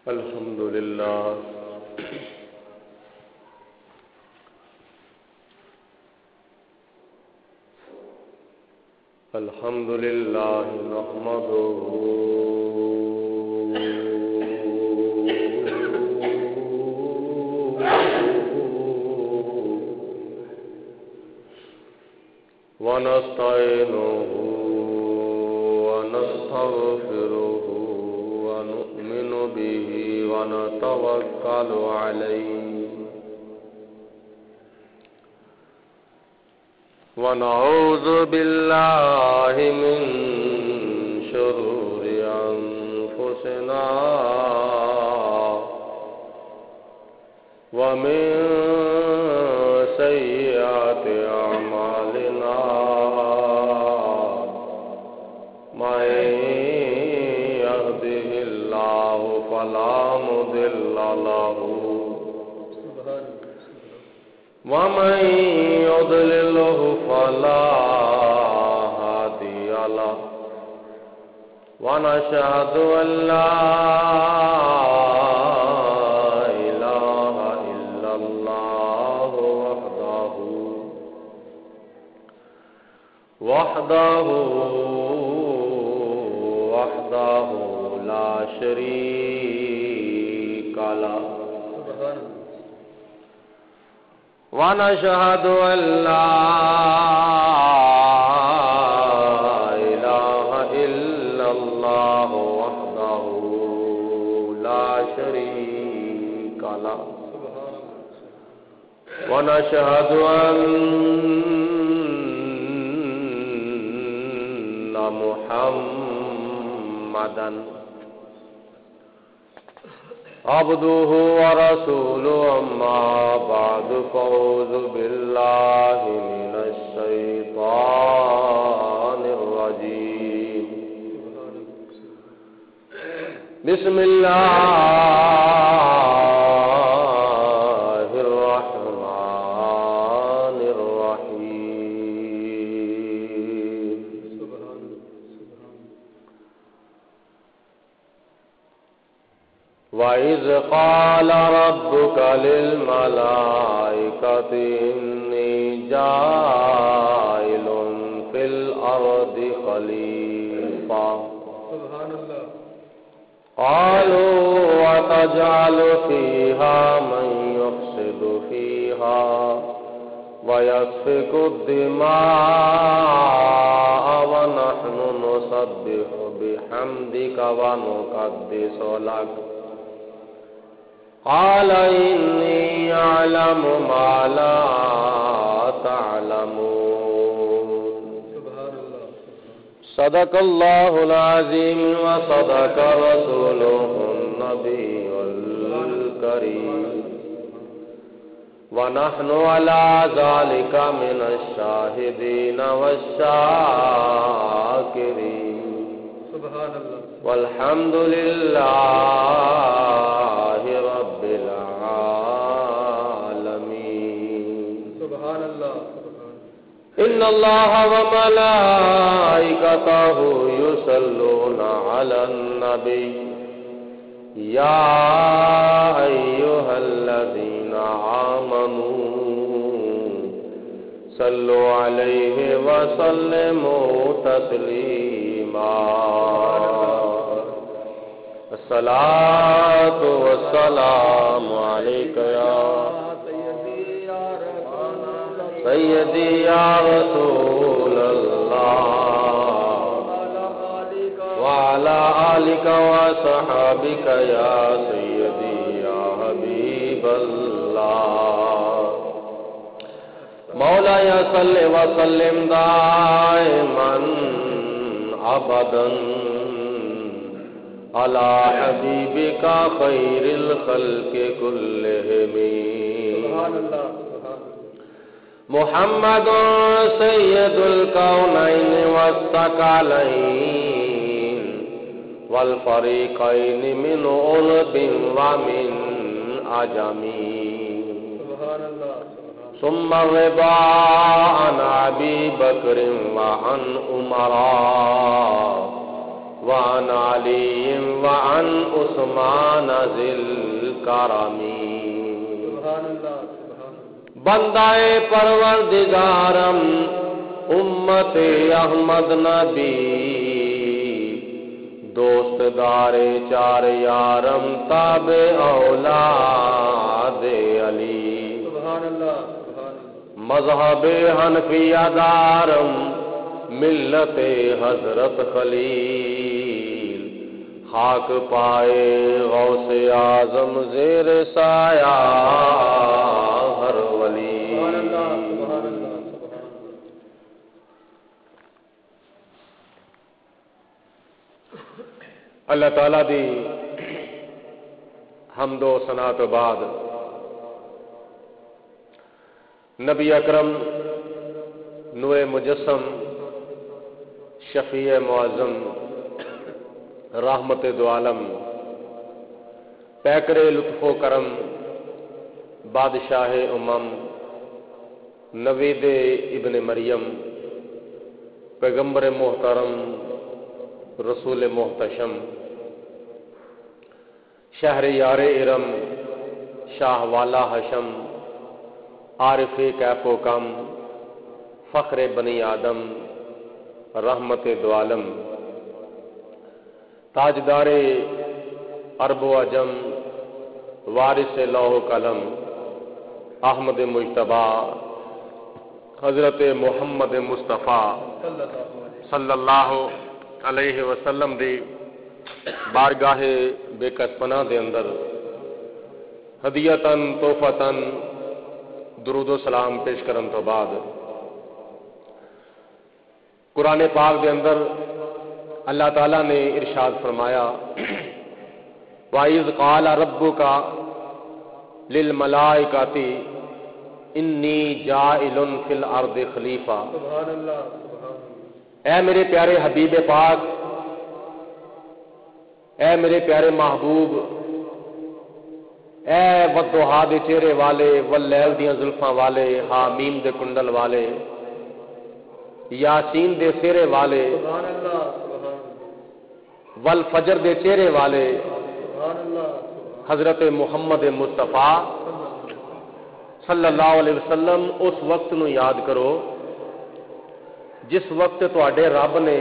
الحمد لله الحمد لله نحمده ونستعينه ونستغفره ونؤمن به ونتوكل عليه ونعوذ بالله من شرور أنفسنا ومن سيئات أعمالنا من يهده الله فلا مضل له ومن يضلله فلا هادي له ونشهد أن لا إله إلا الله وحده لا شريك له ونشهد أن لا إله إلا الله وحده لا شريك له ونشهد أن محمدا عبده ورسوله أما بعد فأعوذ بالله من الشيطان الرجيم بسم الله الرحمن الرحيم وَإِذْ قَالَ رَبُّكَ لِلْمَلَائِكَةِ إِنِّي جَاعِلٌ فِي الْأَرْضِ خَلِيفَةً قَالُوا وَتَجْعَلُ فِيهَا مَن يُفْسِدُ فِيهَا وَيَسْفِكُ الدِّمَاءَ وَنَحْنُ نُسَبِّحُ بِحَمْدِكَ وَنُقَدِّسُ لَكَ قال إني أعلم ما لا تعلمون صدق الله العظيم وصدق رسوله النبي الكريم ونحن على ذلك من الشاهدين والشاكرين والحمد لله رب العالمين سبحان الله إن الله وملائكته يصلون على النبي يا أيها الذين آمنوا صلوا عليه وسلموا تسليما الصلاة والسلام عليك يا سيدي يا رسول الله وعلى آلك وصحابك يا سيدي يا حبيب الله مولاي صل وسلم دائما أبدا على حبيبك خير الخلق كلهم محمد سيد الكونين والثقلين والفريقين من عرب ومن عجم ثم الرضا عن أبي بكر وعن عمر وعن علي وعن عثمان ذی الکرم بندائے پروردگارم امت احمد نبی دوست دارے چار یارم تابع اولاد علی مذہب حنفیہ دارم ملت حضرت خلیل خاک پائے غوث اعظم زیر سایہ ہر ولی اللہ تعالیٰ دی حمد و ثنا تو بعد نبی اکرم نور مجسم شفیع معظم رحمت دو عالم پیکر لطف و کرم بادشاہ امم نوید ابن مریم پیغمبر محترم رسول محتشم شہر یار ارم شاہ والا حشم عارف کیف و کم فخر بنی آدم رحمت دو عالم تاجدار عرب و عجم وارث لوح قلم احمد مجتبی حضرت محمد مصطفیٰ صلی اللہ علیہ وسلم دی بارگاہ بے کس پناہ دے اندر ہدیتاً تحفتاً درود و سلام پیش کرن تو بعد قرآن پاک دے اندر اللہ تعالیٰ نے ارشاد فرمایا وَإِذْ قَالَ رَبُّكَ لِلْمَلَائِكَةِ إِنِّي جَاعِلٌ فِي الْأَرْضِ خَلِيفَةً اے میرے پیارے حبیب پاک، اے میرے پیارے محبوب، اے والضحیٰ دے چہرے والے، واللیل دیاں زلفاں والے، حامیم دے کنڈل والے، یاسین دے سیرے والے، والفجر دے چہرے والے، حضرت محمد مصطفیٰ صلی اللہ علیہ وسلم اس وقت نو یاد کرو جس وقت تواڈے رب نے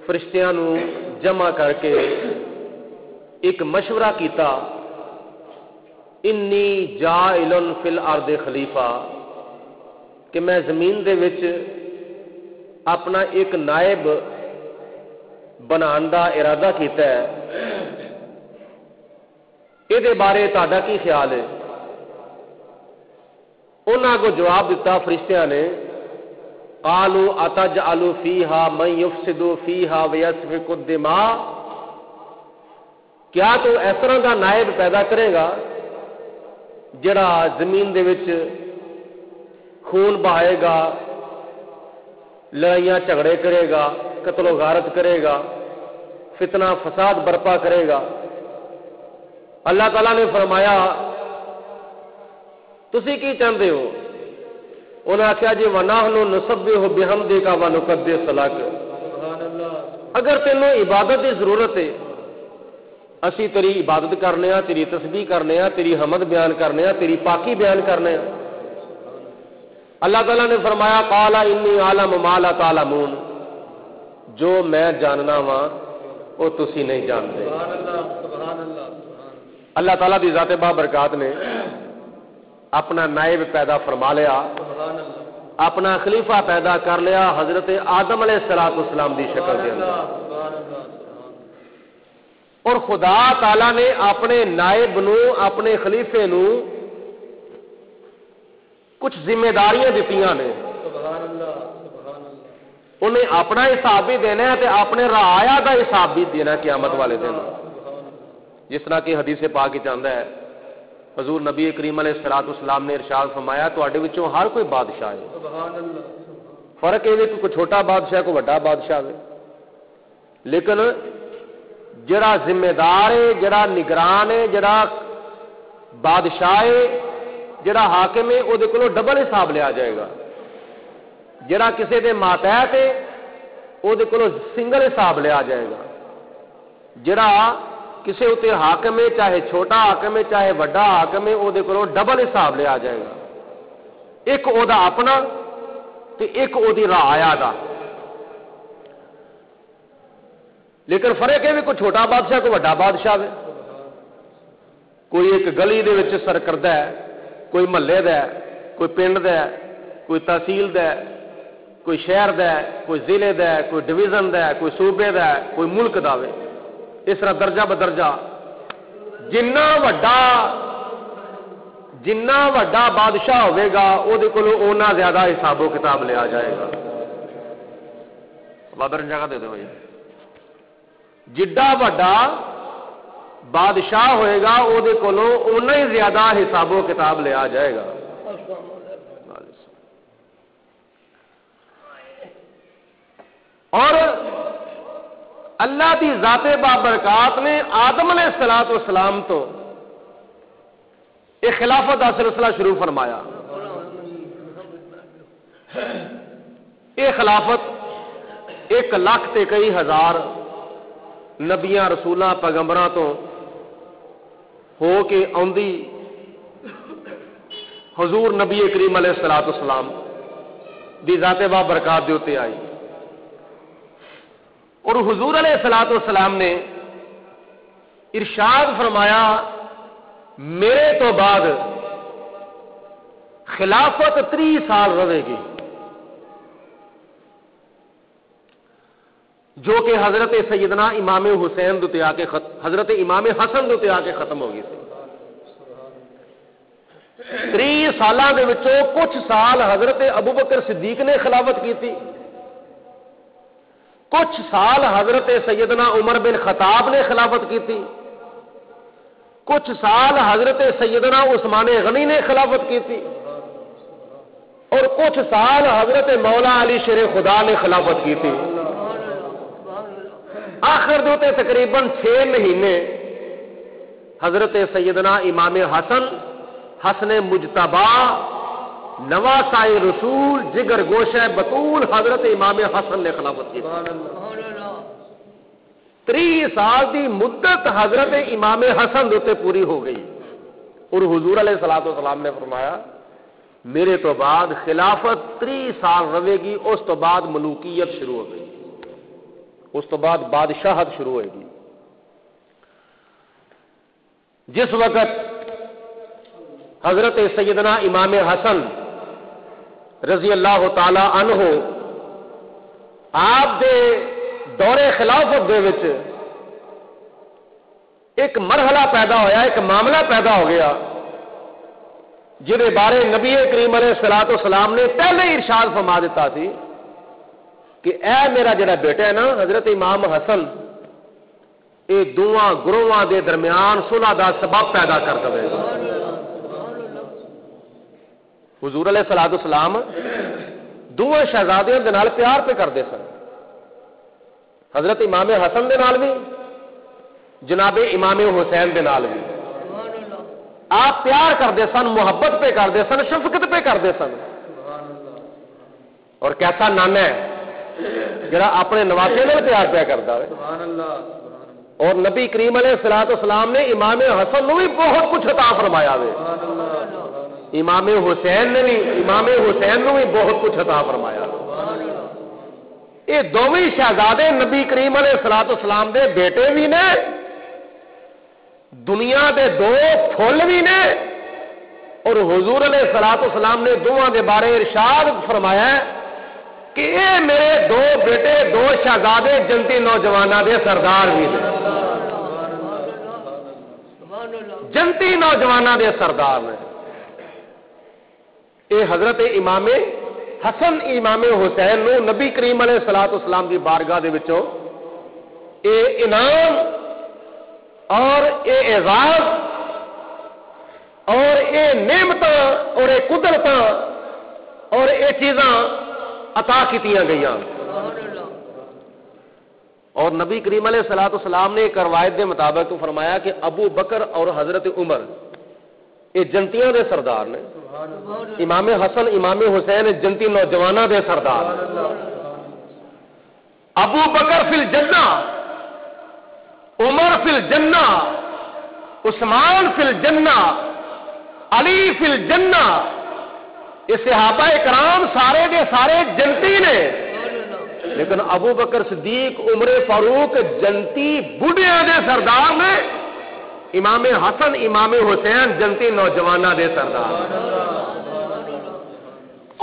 فرشتیاں نو جمع کر کے ایک مشورہ کیتا انی جاعل فی الارض خلیفہ کہ میں زمین دے وچ اپنا ایک نائب بنان دا ارادہ کیتا ہے، یہ بارے تہاڈا کی خیال ہے؟ انہاں کو جواب دیتا فرشتیاں نے قالوا اتجعل فیہا من یفسد فیہا ویسفک الدماء، کیا تو اس طرح دا نائب پیدا کرے گا جڑا زمین دے وچ خون بہائے گا، لڑائیاں جھگڑے کرے گا، قتل و غارت کرے گا، فتنہ فساد برپا کرے گا؟ اللہ تعالیٰ نے فرمایا تسی کی چاہتے ہو؟ انہوں نے آخیا جی وَنَحْنُ نُسَبِّحُ بِحَمْدِكَ وَنُقَدِّسُ لَكَ، اگر تینوں عبادت کی ضرورت ہے اسی تیری عبادت کرنے ہاں، تیری تسبیح کرنے ہاں، تیری حمد بیان کرنے ہاں، تیری پاکی بیان کرنے ہاں۔ اللہ تعالیٰ نے فرمایا قَالَ إِنِّي أَعْلَمُ مَا لَا تَعْلَمُونَ، جو میں جاننا وا وہ تسی نہیں جانتے۔ اللہ تعالیٰ دی ذات بابرکات نے اپنا نائب پیدا فرما لیا، اپنا خلیفہ پیدا کر لیا حضرت آدم علیہ السلام دی شکل دے اندر، اور خدا تعالی نے اپنے نائب نو، اپنے خلیفے نو کچھ ذمہ داریاں دتیاں نے، انہیں اپنا حساب بھی دینا ہے تے اپنے رعایا دا حساب بھی دینا قیامت والے دن، جس طرح کہ حدیث پاک چاہتا ہے حضور نبی کریم علیہ السلام نے ارشاد فرمایا تواڈے وچوں ہر کوئی بادشاہ ہے، فرق یہ کہ کوئی چھوٹا بادشاہ کوئی بڑا بادشاہ ہے، لیکن جڑا ذمہ دار ہے، جڑا نگران ہے، جڑا بادشاہ ہے، جڑا حاکم ہے، وہ کولوں ڈبل حساب لیا جائے گا، جڑا کسی دے ماتحت ہے وہ کولوں سنگل حساب لیا جائے گا، جڑا کسی اتنے حاکم ہے، چاہے چھوٹا حاکم ہے چاہے بڑا حاکم ہے، وہ ڈبل حساب لیا جائے گا، ایک او دا اپنا تے ایک او دی رعایا دا۔ لیکن فرق ہے بھی کوئی چھوٹا بادشاہ کوئی بڑا بادشاہ ہے، کوئی ایک گلی دے وچ سرکردہ ہے، کوئی محلے دا ہے، کوئی پنڈ دا ہے، کوئی تحصیل دا ہے، کوئی شہر دا ہے، کوئی ضلع دا ہے، کوئی ڈویژن دا ہے، کوئی صوبے دا ہے، کوئی ملک دا ہے۔ اس طرح درجہ بدرجہ جنہ وڈا بادشاہ ہوئے گا وہ اونا زیادہ حساب و کتاب لیا جائے گا۔ بادر جگہ دے دو بھائی، جڈا وڈا بادشاہ ہوئے گا وہ اونا ہی زیادہ حساب و کتاب لیا جائے گا۔ اور اللہ کی ذات بابرکات نے آدم علیہ السلام تو ایک خلافت کا سلسلہ شروع فرمایا۔ یہ خلافت 1,00,000 تے کئی ہزار نبیاں رسولاں پیغمبراں تو ہو کے آندی حضور نبی کریم علیہ السلام دی ذات بابرکات دے اوتے آئی، اور حضور علیہ السلام نے ارشاد فرمایا میرے تو بعد خلافت 30 سال رہے گی، جو کہ حضرت سیدنا امام حسین دے آ کے حضرت امام حسن دے آ کے ختم ہو گئی سی۔ 30 سالاں دے وچوں کچھ سال حضرت ابوبکر صدیق نے خلافت کی تھی، کچھ سال حضرت سیدنا عمر بن خطاب نے خلافت کی تھی، کچھ سال حضرت سیدنا عثمان غنی نے خلافت کی تھی، اور کچھ سال حضرت مولا علی شیر خدا نے خلافت کی تھی۔ آخر دوتے تقریباً 6 مہینے حضرت سیدنا امام حسن مجتبی نواسائے رسول جگر گوشہ بطول حضرت امام حسن نے خلافت کی۔ 30 سال دی مدت حضرت امام حسن دوتے پوری ہو گئی، اور حضور علیہ السلام نے فرمایا میرے تو بعد خلافت 30 سال رہے گی، اس تو بعد ملوکیت شروع ہو گئی، اس تو بعد بادشاہت شروع ہوئے گی۔ جس وقت حضرت سیدنا امام حسن رضی اللہ تعالی عنہ آپ دے دور خلافت دے وچ ایک مرحلہ پیدا ہویا، ایک معاملہ پیدا ہو گیا جہدے بارے نبی کریم علیہ السلام نے پہلے ہی ارشاد فرما دیتا سی کہ اے میرا جڑا بیٹا ہے نا حضرت امام حسن، یہ دونوں گروہاں دے درمیان صلح دا سبب پیدا کر دے گا۔ حضور علیہ السلام دونوں شہزادیاں دے نال پیار پہ کرتے سن، حضرت امام حسن دے نال بھی جناب امام حسین دے نال بھی آپ پیار کرتے سن، محبت پہ کرتے سن، شفقت پہ کرتے سن۔ اور کیسا نانا ہے جڑا اپنے نواسے نال پیار پیا کرتا ہے۔ اور نبی کریم علیہ السلام نے امام حسن نو بھی بہت کچھ عطا فرمایا ہے، امام حسین نے بھی بہت کچھ عطا فرمایا۔ یہ دونوں شہزادے نبی کریم علیہ السلام دے بیٹے بھی نے، دنیا دے 2 پھل بھی نے، اور حضور علیہ السلام نے دونوں دے بارے ارشاد فرمایا ہے کہ اے میرے 2 بیٹے 2 شہزادے جنتی نوجوانوں دے سردار بھی نے، جنتی نوجوانوں دے سردار نے۔ اے حضرت امام حسن امام حسین نو نبی کریم علیہ السلام کی بارگاہ دے وچوں اے انعام اور اے اعزاز اور اے نعمتاں اور اے قدرتاں اور اے چیزاں عطا کیتیاں گئیاں۔ اور نبی کریم علیہ السلام نے ایک روایت کے مطابق تو فرمایا کہ ابو بکر اور حضرت عمر یہ جنتیاں دے سردار نے، امام حسن امام حسین جنتی نوجوانوں دے سردار۔ ابو بکر فی الجنہ، عمر فی الجنہ، عثمان فی الجنہ، علی فی الجنہ، یہ صحابہ کرام سارے دے سارے جنتی نے، لیکن ابو بکر صدیق عمر فاروق جنتی بڑھیاں دے سردار نے، امام حسن امام حسین جنتی نوجواناں دے سردار،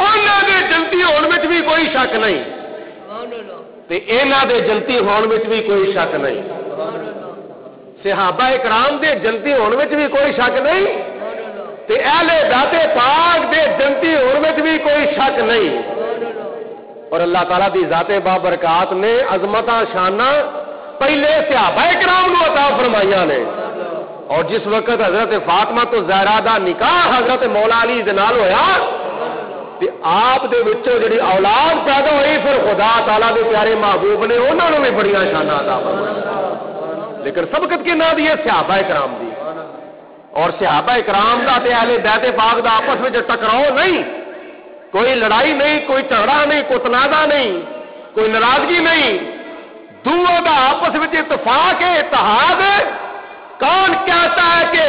انہاں دے جنتی ہون وچ بھی کوئی شک نہیں تے انہاں دے جنتی ہون وچ بھی کوئی شک نہیں، صحابہ کرام دے جنتی ہون وچ بھی کوئی شک نہیں تے اہل بیت پاک دے جنتی ہون وچ بھی کوئی شک نہیں۔ اور اللہ تعالیٰ دی ذات بابرکات نے عظمتاں شاناں پہلے صحابہ کرام نو عطا فرمائیاں نے، اور جس وقت حضرت فاطمہ تو زہرا دا نکاح حضرت مولا علی دے نال ہویا تے آپ دے وچوں جڑی اولاد پیدا ہوئی، پھر خدا تعالیٰ دے پیارے محبوب نے انہاں نوں بھی بڑیاں شاناں عطا فرمائیاں، لیکن سبقت کی نہ دی ہے صحابہ کرام دی، اور صحابہ کرام دا تے اہل بیت پاک دا آپس وچ ٹکراؤ نہیں، کوئی لڑائی نہیں، کوئی جھگڑا نہیں، کوئی تنازع نہیں، کوئی ناراضگی نہیں، دونوں کا آپس میں اتفاق ہے، اتحاد ہے۔ کون کہتا ہے کہ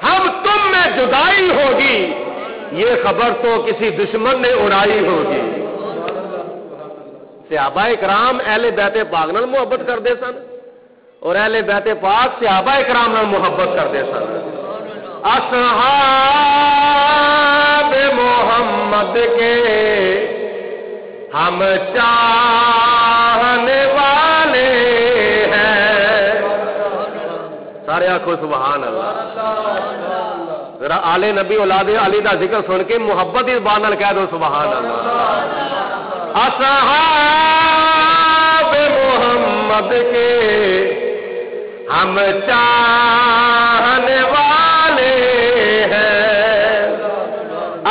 ہم تم میں جدائی ہوگی، یہ خبر تو کسی دشمن نے اڑائی ہوگی۔ صحابہ کرام اہل بیت پاک نال محبت کرتے سن، اور اہل بیت پاک صحابہ کرام نال محبت کرتے سن۔ اصحاب محمد کے ہم چاہنے والے ہیں، سارے آنکھوں سبحان اللہ۔ ذرا آل نبی اولاد علی دا ذکر سن کے محبت اس بات نال کہہ دو سبحان اللہ۔ اصحاب محمد کے ہم چاہنے والے ہیں،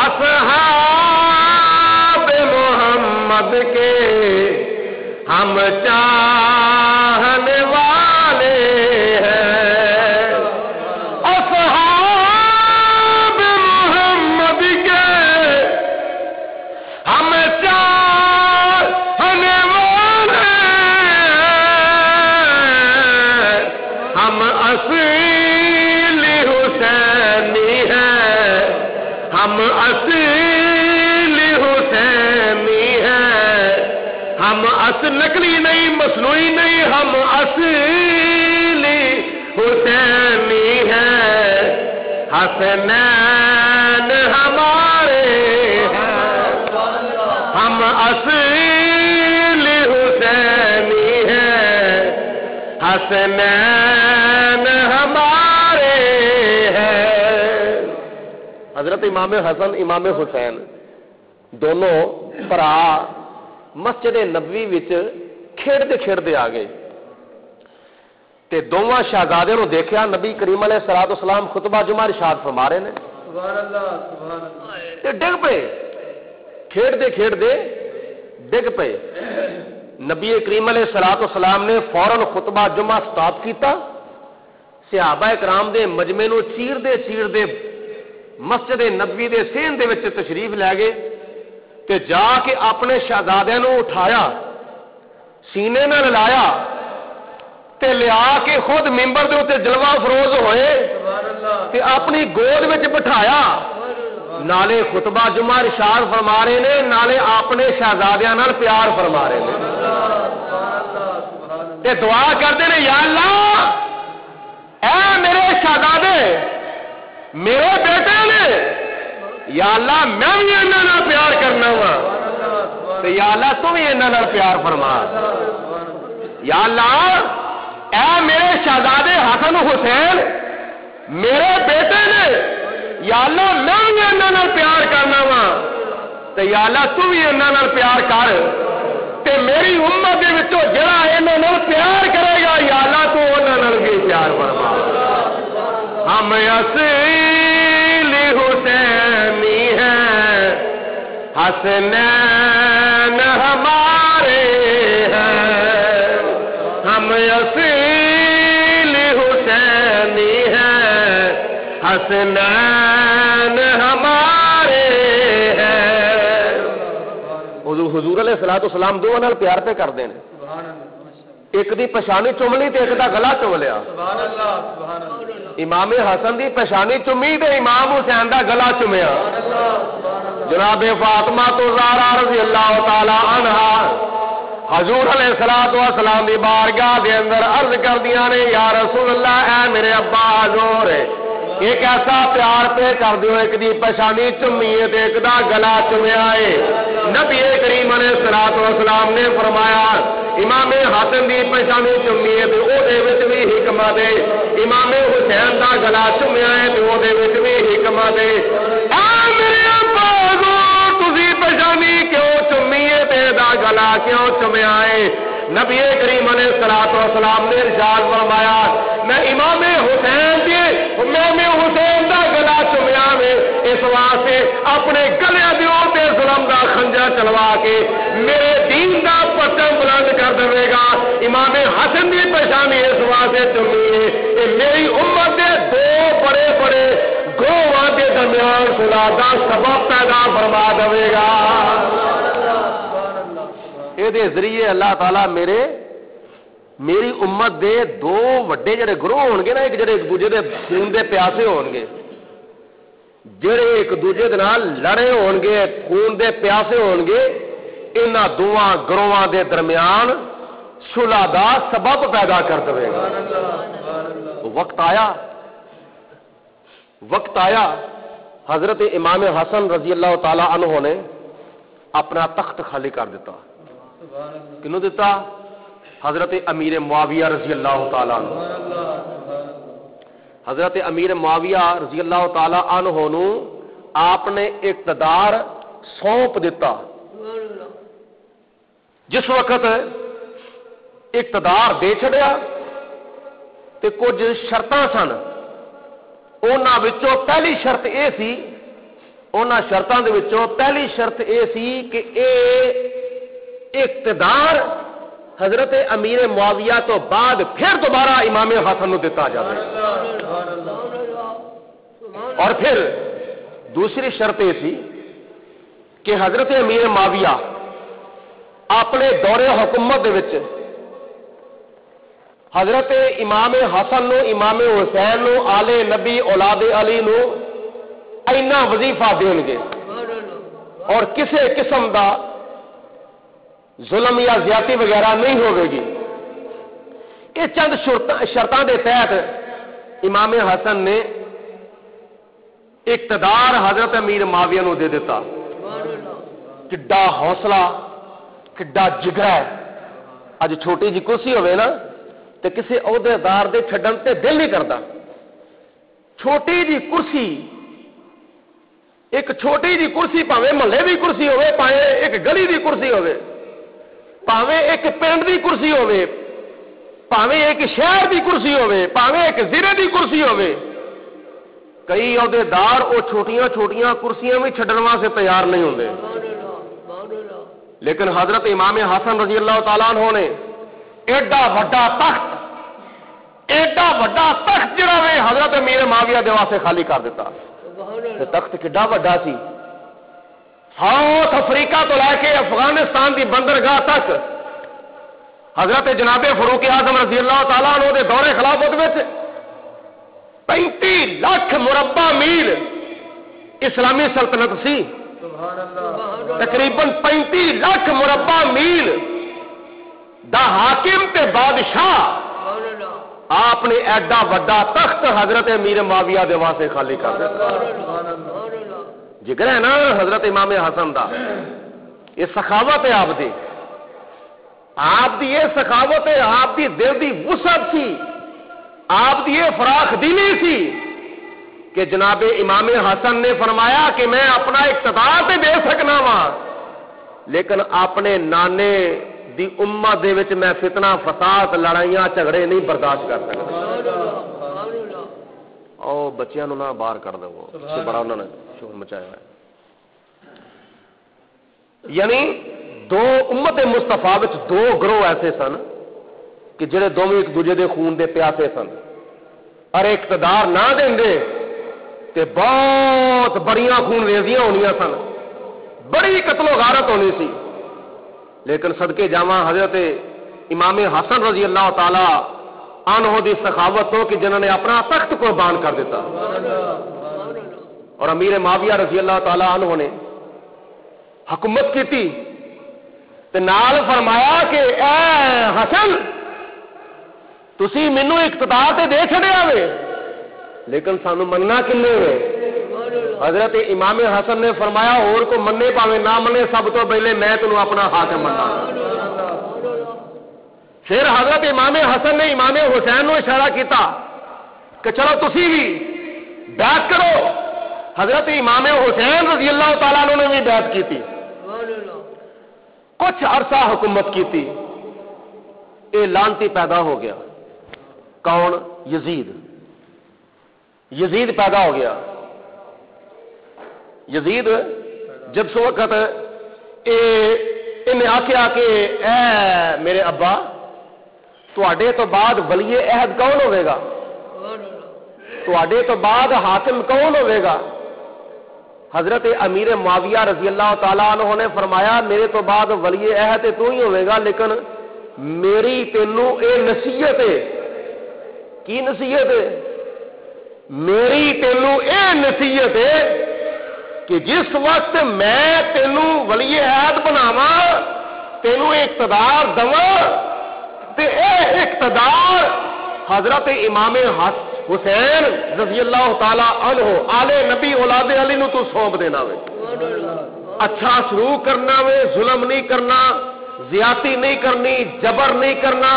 اصحاب محمد کے ہم چاہنے والے ہیں، اصحاب محمد کے ہم چاہنے والے ہیں، ہم اصیل حسینی ہیں، ہم اصیل حسینی ہیں، ہم اصل نقلی نہیں مصنوعی نہیں، ہم اصیل حسینی ہیں، حسنین ہمارے ہیں، ہم اصیل حسینی ہیں، حسنین ہمارے ہیں۔ حضرت امام حسن امام حسین دونوں بھرا مسجد نبوی وچ کھیڈتے کھیڈتے آ گئے تے دونوں شہزادے نو دیکھیا نبی کریم علیہ الصلوۃ والسلام خطبہ جمعہ ارشاد فرما رہے نے، سبحان اللہ سبحان اللہ، تے ڈگ پے کھیڈتے کھیڈتے ڈگ پے۔ نبی کریم علیہ الصلوۃ والسلام نے فوراً خطبہ جمعہ سٹاپ کیتا، صحابہ کرام دے مجمع نو چیردے چیردے مسجد نبوی دے سین دے وچ تشریف لے گئے تے جا کے اپنے شہزادے نو اٹھایا، سینے نال لایا تے لیا کے خود ممبر دے اوتے جلوہ فروز ہوئے تے اپنی گود وچ بٹھایا، نالے خطبہ جمعہ ارشاد فرما رہے نے، نالے اپنے شہزادیاں نال پیار فرما رہے نے تے دعا کرتے ہیں یا اللہ اے میرے شہزادے میرے بیٹے نے، یا اللہ میں بھی انہاں نال پیار کرنا وا تے یا اللہ تو بھی انہاں نال پیار فرما، یا اللہ اے میرے شہزادے حسن حسین میرے بیٹے نے، یا اللہ میں بھی انہاں نال پیار کرنا وا تے یا اللہ تو بھی انہاں نال پیار کر تے میری امت دے وچوں جڑا انہاں نال پیار کرے گا یا اللہ تو انہاں نال بھی پیار فرما۔ ہم اصیل حسینی ہیں، حسنین ہمارے ہیں، ہم اصیل حسینی ہیں، حسنین ہمارے ہیں۔ حضور علیہ الصلوۃ والسلام دونوں نال پیار پہ کر دین، ایک دی پچھانی چوم لی تے ایک دا گلا چوم لیا. امام حسن دی پچھانی چومی تے امام حسین دا گلا چومیا. جناب فاطمہ تو زہرا رضی اللہ تعالی عنہا حضور علیہ الصلوۃ والسلام دی بارگاہ دے اندر عرض کردیاں نے یا رسول اللہ اے میرے ابا حضور ایک ایسا پیار پہ کر دیو ایک دی پچھانی چومی تے ایک دا گلا چومیا ہے. نبی کریم علیہ الصلوۃ والسلام نے فرمایا امام حسن دی پچھانی چومی ہے تے او دے وچ وی حکمت ہے. امام حسین دا گلا چومیا ہے تے او دے وچ وی حکمت ہے. اے میرے ابا حضور تسی پچھانی کیوں چومی ہے تے دا گلا کیوں چومیا ہے؟ نبی کریم علیہ الصلوۃ والسلام نے ارشاد فرمایا میں امام حسین دا گلا چومیا میں اس واسطے اپنے گلے دے تے ظلم دا خنجر چلوا کے میرے دین دا پرچم بلند کر دے گا. امام حسن دی پہچانی اس واسطے چومی ہے کہ میری امت دے دو بڑے بڑے گروہاں دے درمیان صلح دا سبب پیدا فرما دے گا. یہ ذریعے اللہ تعالیٰ میری امت دے دو وڈے جڑے گروہ ہون گے نا ایک جڑے ایک دوجے دے خون دے پیاسے ہون گے جڑے ایک دوجے دے نال لڑے ہون گے خون دے پیاسے ہون گے انہاں دوواں گروہاں دے درمیان صلح دا سبب پیدا کر دے گا. وقت آیا حضرت امام حسن رضی اللہ تعالی عنہ نے اپنا تخت خالی کر دیتا. کنوں دیتا؟ حضرت امیر معاویہ رضی اللہ تعالیٰ عنہ. حضرت امیر معاویہ رضی اللہ تعالیٰ عنہ نو آپ نے اقتدار سونپ دیتا. جس وقت اقتدار دے چھڑیا تے کچھ شرطاں سن. انہاں وچوں پہلی شرط اے سی انہاں شرطاں دے وچوں پہلی شرط اے سی کہ اے اقتدار حضرت امیر معاویہ تو بعد پھر دوبارہ امام حسن نو دیتا جائے. اور پھر دوسری شرط یہ سی کہ حضرت امیر معاویہ اپنے دور حکومت دے وچ حضرت امام حسن نو امام حسین نو آل نبی اولاد علی نو اینا وظیفہ دین گے اور کسی قسم دا ظلم یا زیادتی وغیرہ نہیں ہوگی گی. یہ چند شرطاں دے تحت امام حسن نے اقتدار حضرت امیر معاویہ نو دے دیتا. کڈا حوصلہ کڈا جگرا ہے. اج چھوٹی جی کرسی ہوئے نا تے کسی عہدیدار دے چھڈن تے دل نہیں کرتا. چھوٹی جی کرسی ایک چھوٹی جی کرسی پاوے محلے دی کرسی ہوئے پاوے ایک گلی دی کرسی ہوئے پاوے ایک پنڈ دی کرسی ہوئے پاوے ایک شہر دی کرسی ہوئے پاوے ایک ضلع دی کرسی ہوئے. کئی عہدیدار وہ چھوٹیاں چھوٹیاں کرسیاں بھی چھڈن واسطے تیار نہیں ہوندے. لیکن حضرت امام حسن رضی اللہ تعالیٰ عنہ نے ایڈا وڈا تخت جڑا وے حضرت امیر معاویہ دے واسطے خالی کر دیتا. تخت کڈا وڈا سی. ساؤتھ افریقہ تو لے کے افغانستان دی بندرگاہ تک حضرت جناب فاروق اعظم رضی اللہ تعالیٰ عنہ دے دور خلافت وچ 35 لاکھ مربع میل اسلامی سلطنت سی. تقریباً 35 لاکھ مربع میل دا حاکم تے بادشاہ آپ نے ایڈا وڈا تخت حضرت امیر معاویہ دے واسطے خالی کر دیا. جگر ہے نا حضرت امام حسن دا. یہ سخاوت ہے آپ دی یہ سخاوت ہے. آپ دی دل دی وسعت سی. آپ دی یہ فراخ دلی سی کہ جناب امام حسن نے فرمایا کہ میں اپنا اقتدار تے دے سکنا وا لیکن اپنے نانے دی امت دے وچ میں فتنہ فساد لڑائیاں جھگڑے نہیں برداشت کر سکتا. او بچیاں نو نہ باہر کر دو بڑا انہوں نے شور مچایا ہے. یعنی دو امت مصطفیٰ وچ دو گروہ ایسے سن کہ جڑے دونوں ایک دوجے دے خون دے پیاسے سن اور اقتدار نہ دیں تے بہت بڑیاں خون ریزیاں ہونیاں سن. بڑی قتل و غارت ہونی سی. لیکن صدقے جاواں حضرت امام حسن رضی اللہ تعالی عنہ دی سخاوت ہو کہ جنہوں نے اپنا تخت قربان کر دیتا، اور امیر معاویہ رضی اللہ تعالی عنہ نے حکومت کی تھی تے نال فرمایا کہ اے حسن تسی مینوں اقتدار تے دے چھڑیا وے لیکن سانو مننا کنے وے؟ حضرت امام حسن نے فرمایا اور کو مننے پاوے نہ مننے سب تو پہلے میں تینوں اپنا حاکم مننا۔ پھر حضرت امام حسن نے امام حسین نو اشارہ کیتا کہ چلو تسی بھی بیعت کرو۔ حضرت امام حسین رضی اللہ تعالیٰ عنہ نے بھی بیعت کی تھی، کچھ عرصہ حکومت کی تھی، یہ لانتی پیدا ہو گیا۔ کون؟ یزید۔ یزید پیدا ہو گیا۔ یزید جب سو وقت انہیں آخیا کہ اے میرے ابا تواڈے تو بعد ولی عہد کون ہوئے گا؟ تواڈے تو بعد حاکم کون ہوئے گا؟ حضرت امیر معاویہ رضی اللہ تعالیٰ عنہ نے فرمایا میرے تو بعد ولی عہد تو ہی ہوئے گا، لیکن میری تینوں اے نصیحت ہے۔ کی نصیحت ہے؟ میری تینوں اے نصیحت ہے کہ جس وقت میں تینوں ولی عہد بناواں تینوں اقتدار دواں تے اے اقتدار حضرت امام حسین رضی اللہ تعالی عنہ آل نبی اولاد علی نو تو سونپ دینا وے۔ اچھا سلوک کرنا وے، ظلم نہیں کرنا، زیادتی نہیں کرنی، جبر نہیں کرنا،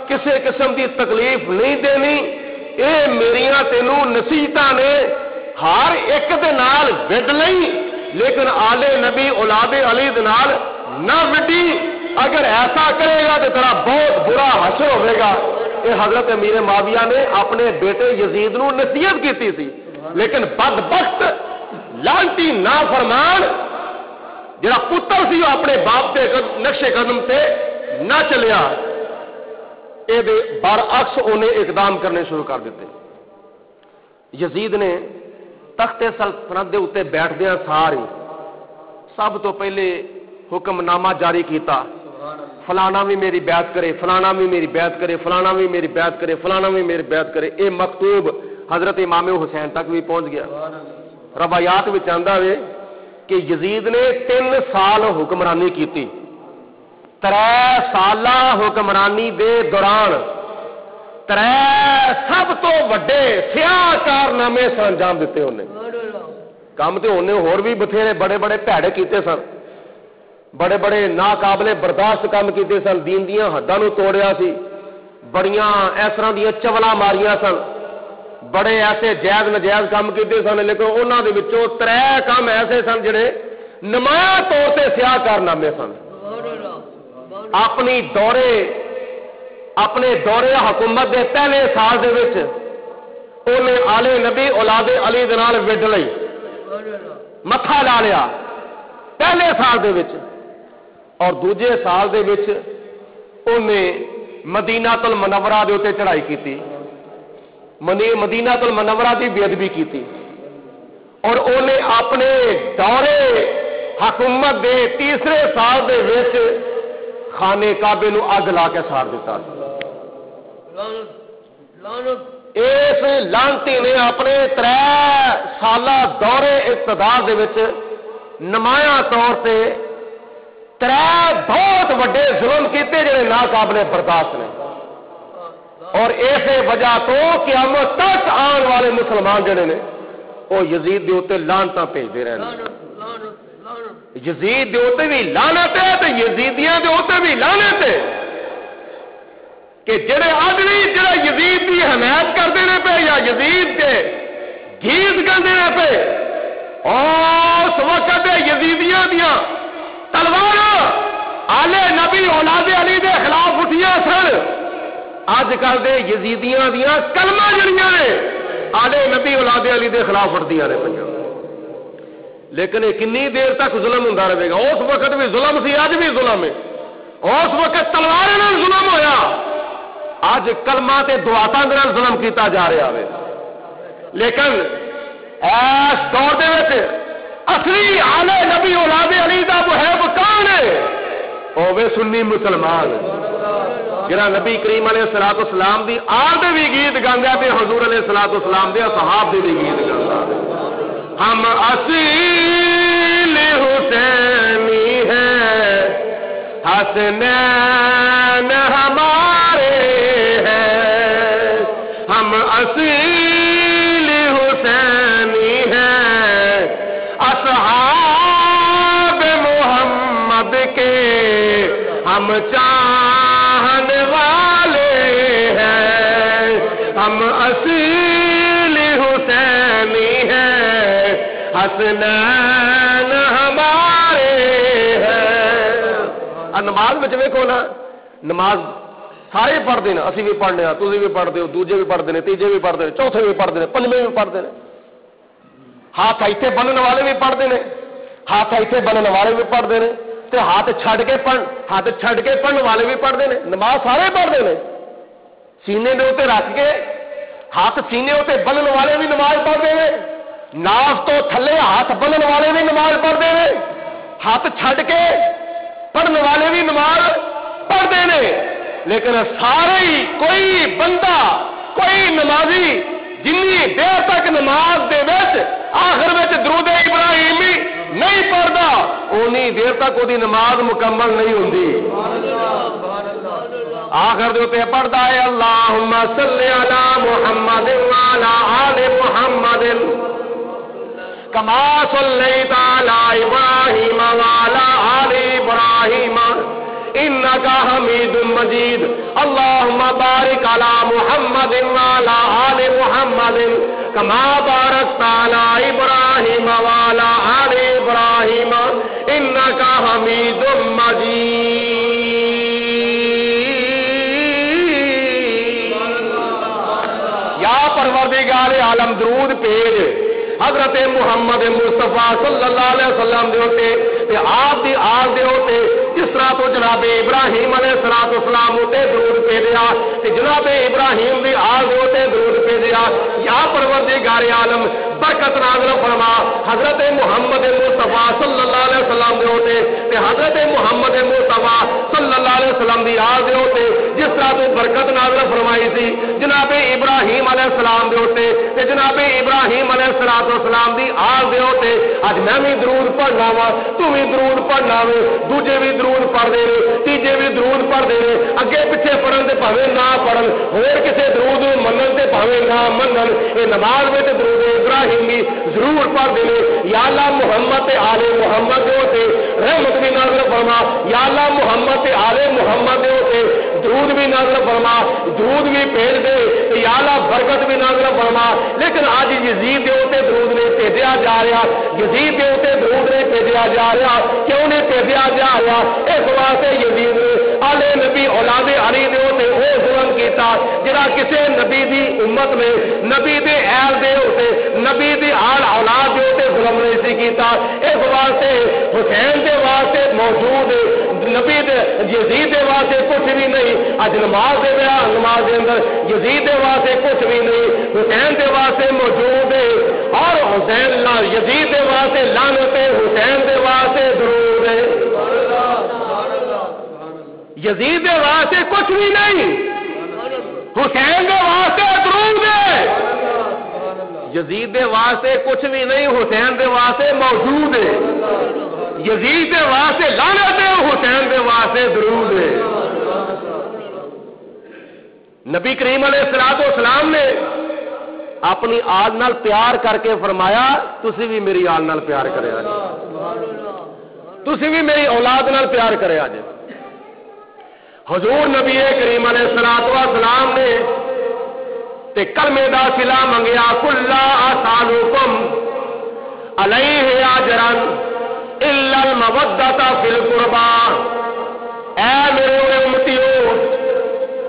کسی قسم کی تکلیف نہیں دینی۔ اے میریاں تینوں نصیحتاں نے ہر ایک دے نال وڈ لئی، لیکن آل نبی اولاد علی دے نال نہ وڈی۔ اگر ایسا کرے گا تو تیرا بہت برا حشر ہوئے گا۔ یہ حضرت امیر معاویہ نے اپنے بیٹے یزید نو نصیحت کی تھی، لیکن بدبخت لانتی نافرمان جڑا پتر سی وہ اپنے باپ کے نقش قدم سے نہ چلیا، یہ برعکس انہیں اقدام کرنے شروع کر دیتے۔ یزید نے تخت سلطنت دے اتنے بیٹھدیا ساری سب تو پہلے حکم نامہ جاری کیتا، فلانا بھی میری بیعت کرے، فلانا بھی میری بیعت کرے، فلانا بھی میری بیعت کرے، فلانا بھی میری بیعت کرے۔ اے مکتوب حضرت امام حسین تک بھی پہنچ گیا۔ روایات میں آندا ہے کہ یزید نے 3 سال حکمرانی کی تھی۔ 3 سالہ حکمرانی دے دوران 3 سب تو وڈے سیاہ کارنامے سن انجام دیتے انہیں۔ کام تے انہیں اور بھی بتھیرے بڑے بڑے بھیڑے کیتے سن، بڑے بڑے ناقابل برداشت کام کیتے سن، دین دیاں حداں نو توڑیا سی، بڑیاں اس طرح دیاں چولاں ماریاں سن، بڑے ایسے جائز نجائز کام کیتے سن، لیکن انہاں دے وچوں 3 کام ایسے سن جڑے نمایاں طور تے سیاہ کارنامے سن۔ اپنے دورے حکومت دے پہلے سال دے وچ انہیں آل نبی اولاد علی دے نال وڈ لئی، متھا لا لیا پہلے سال دے وچ، اور دوجے سال دے وچ انہیں مدینہ المنورہ دے اوتے چڑھائی کیتی، مدینہ المنورہ دی بے ادبی کیتی، اور انہیں اپنے دورے حکومت دے تیسرے سال دے وچ خانے کعبے نو اگ لا کے ساڑ دیتا۔ اس لانتی نے اپنے 3 سالہ دورے اقتدار دے وچ نمایاں طور سے 3 بہت وڈے ظلم کیتے جڑے ناقابل برداشت نے، اور اسی وجہ تو قیامت تک آن والے مسلمان جڑے نے وہ یزید دے اوتے لعنتاں بھیجدے رہنے۔ یزید دے اوتے بھی لعنت ہے تے یزیدیاں دے اوتے بھی لعنت ہے کہ جڑے آدمی جڑا یزید دی حمایت کردے نے پے یا یزید کے گیت گاندے نے پے، اس وقت یزیدیاں دیاں تلواراں آل نبی اولاد علی دے خلاف اٹھیاں سن، اج کل دے یزیدیاں دیاں کلمہ جڑیاں نے آل نبی اولاد علی دے خلاف اٹھدیاں نے پئیاں۔ لیکن یہ کنی دیر تک ظلم ہوندا رہے گا؟ اس وقت بھی ظلم سی، اج بھی ظلم ہے۔ اس وقت تلواروں نال ظلم ہویا، اج کلمہ تے دعاتاں دے نال ظلم کیتا جا رہا ہے۔ لیکن اس دور دے وچ اصلی آل نبی اولاد علی دا محب کون ہے؟ ہوے سنی مسلمان جڑا نبی کریم علیہ الصلوۃ والسلام دی آل دے بھی گیت گاندا تے حضور علیہ الصلوۃ والسلام دے اصحاب دے بھی گیت گاندا ہم اصیل حسینی ہیں حسنین ہمارے ہیں ہم اصیل حسینی ہیں اصحاب محمد کے ہم چاہنے والے ہیں ہم اصیل حسینی ہیں حسنین ہمارے ہیں نماز میں ویکھو نا نماز سارے پڑھتے ہیں اسی بھی پڑھنے ہاں تسی بھی پڑھتے ہو دوجے بھی پڑھتے ہیں تیجے بھی پڑھتے ہیں چوتھے بھی پڑھتے ہیں پنجویں بھی پڑھتے ہیں ہاتھ ایتھے بننے والے بھی پڑھتے ہیں ہاتھ ایتھے بننے والے بھی پڑھتے ہیں تے ہاتھ چھڈ کے پڑھنے والے بھی پڑھتے ہیں نماز سارے پڑھتے ہیں سینے دے اوتے رکھ کے ہاتھ سینے اوتے بننے والے بھی نماز پڑھتے ہیں ناف تو تھلے ہاتھ بننے والے بھی نماز پڑھتے ہیں ہاتھ چھڈ کے پڑھنے والے بھی نماز پڑھتے ہیں لیکن سارے ہی کوئی بندہ کوئی نمازی جنی دیر تک نماز دے وچ آخر وچ درود ابراہیمی نہیں پڑھتا اونی دیر تک وہ نماز مکمل نہیں ہوندی آخر دے تے پڑھتا ہے اللہم صلی علی محمد وعلی آل محمد کما صلیت علی ابراہیم وعلی آل ابراہیم انک حمید مجید اللہم بارک علی محمد وعلی آل محمد کما بارکت علی ابراہیم وعلی آل ابراہیم انک حمید مجید یا پروردگار عالم درود بھیج حضرت محمد مصطفیٰ صلی اللہ علیہ وسلم دے ہوتے تے آپ دی آل دے ہوتے جس طرح تو جناب ابراہیم علیہ السلام ہوتے درود بھیجا تے جناب ابراہیم دی آل دے ہوتے درود بھیجا یا پروردگار عالم برکت نازل فرما حضرت محمد مصطفیٰ صلی اللہ علیہ وسلم دے ہوتے تے حضرت محمد مصطفیٰ صلی اللہ علیہ وسلم دی آل دے ہوتے جس طرح تو برکت نازل فرمائی سی جناب ابراہیم علیہ السلام دے ہوتے تے جناب ابراہیم علیہ السلام دی آل دے ہوتے اج میں بھی درود پڑھنا وا تو بھی درود پڑھنا وے دوجے بھی درود پڑھ دے تیجے بھی درود پڑھ دے اگے پیچھے پڑھن تے بھاویں نہ پڑھن ہور کسے درود منن تے بھاویں نہ منن اے نماز وچ درود ابراہیم بھی ضرور پڑھ دے یا اللہ محمد تے آل محمد دے ہوتے رحمت بھی نازل فرما یا اللہ محمد تے آل محمد دے ہوتے درود بھی نازل فرما درود بھی بھیج دے یا اللہ برکت بھی نازل فرما لیکن آج یزید دے ہوتے درود نہیں بھیجا جا رہا یزید دے ہوتے درود نہیں بھیجا جا رہا کیوں نہیں بھیجا جا رہا اس واسطے یزید آلے نبی اولاد علی دے ہوتے وہ ظلم کیتا جڑا کسے نبی دی امت میں نبی دے اہل دے ہوتے نبی دی آل اولاد دے ہوتے ظلم نہیں سی کیتا اس واسطے حسین دے واسطے موجود نبی دے یزید دے واسطے کچھ بھی نہیں اج نماز دے اندر یزید دے واسطے کچھ بھی نہیں حسین دے واسطے موجود ہے اور حسین یزید دے واسطے لعنت ہے حسین دے واسطے درود ہے یزید دے واسطے کچھ بھی نہیں حسین دے واسطے درود ہے یزید دے واسطے کچھ بھی نہیں حسین دے واسطے موجود ہے یزید دے واسطے لعنت ہے حسین دے واسطے درود ہے نبی کریم علیہ الصلوۃ والسلام نے اپنی آل نال پیار کر کے فرمایا تسی بھی میری آل نال پیار کرے آج تسی بھی میری اولاد نال پیار کرے آج حضور نبی کریم علیہ الصلوۃ والسلام نے تے کلمے دا صلہ منگیا کلا اسالکم علیہ اجرا الا المودۃ فی القربى اے میرے امتیو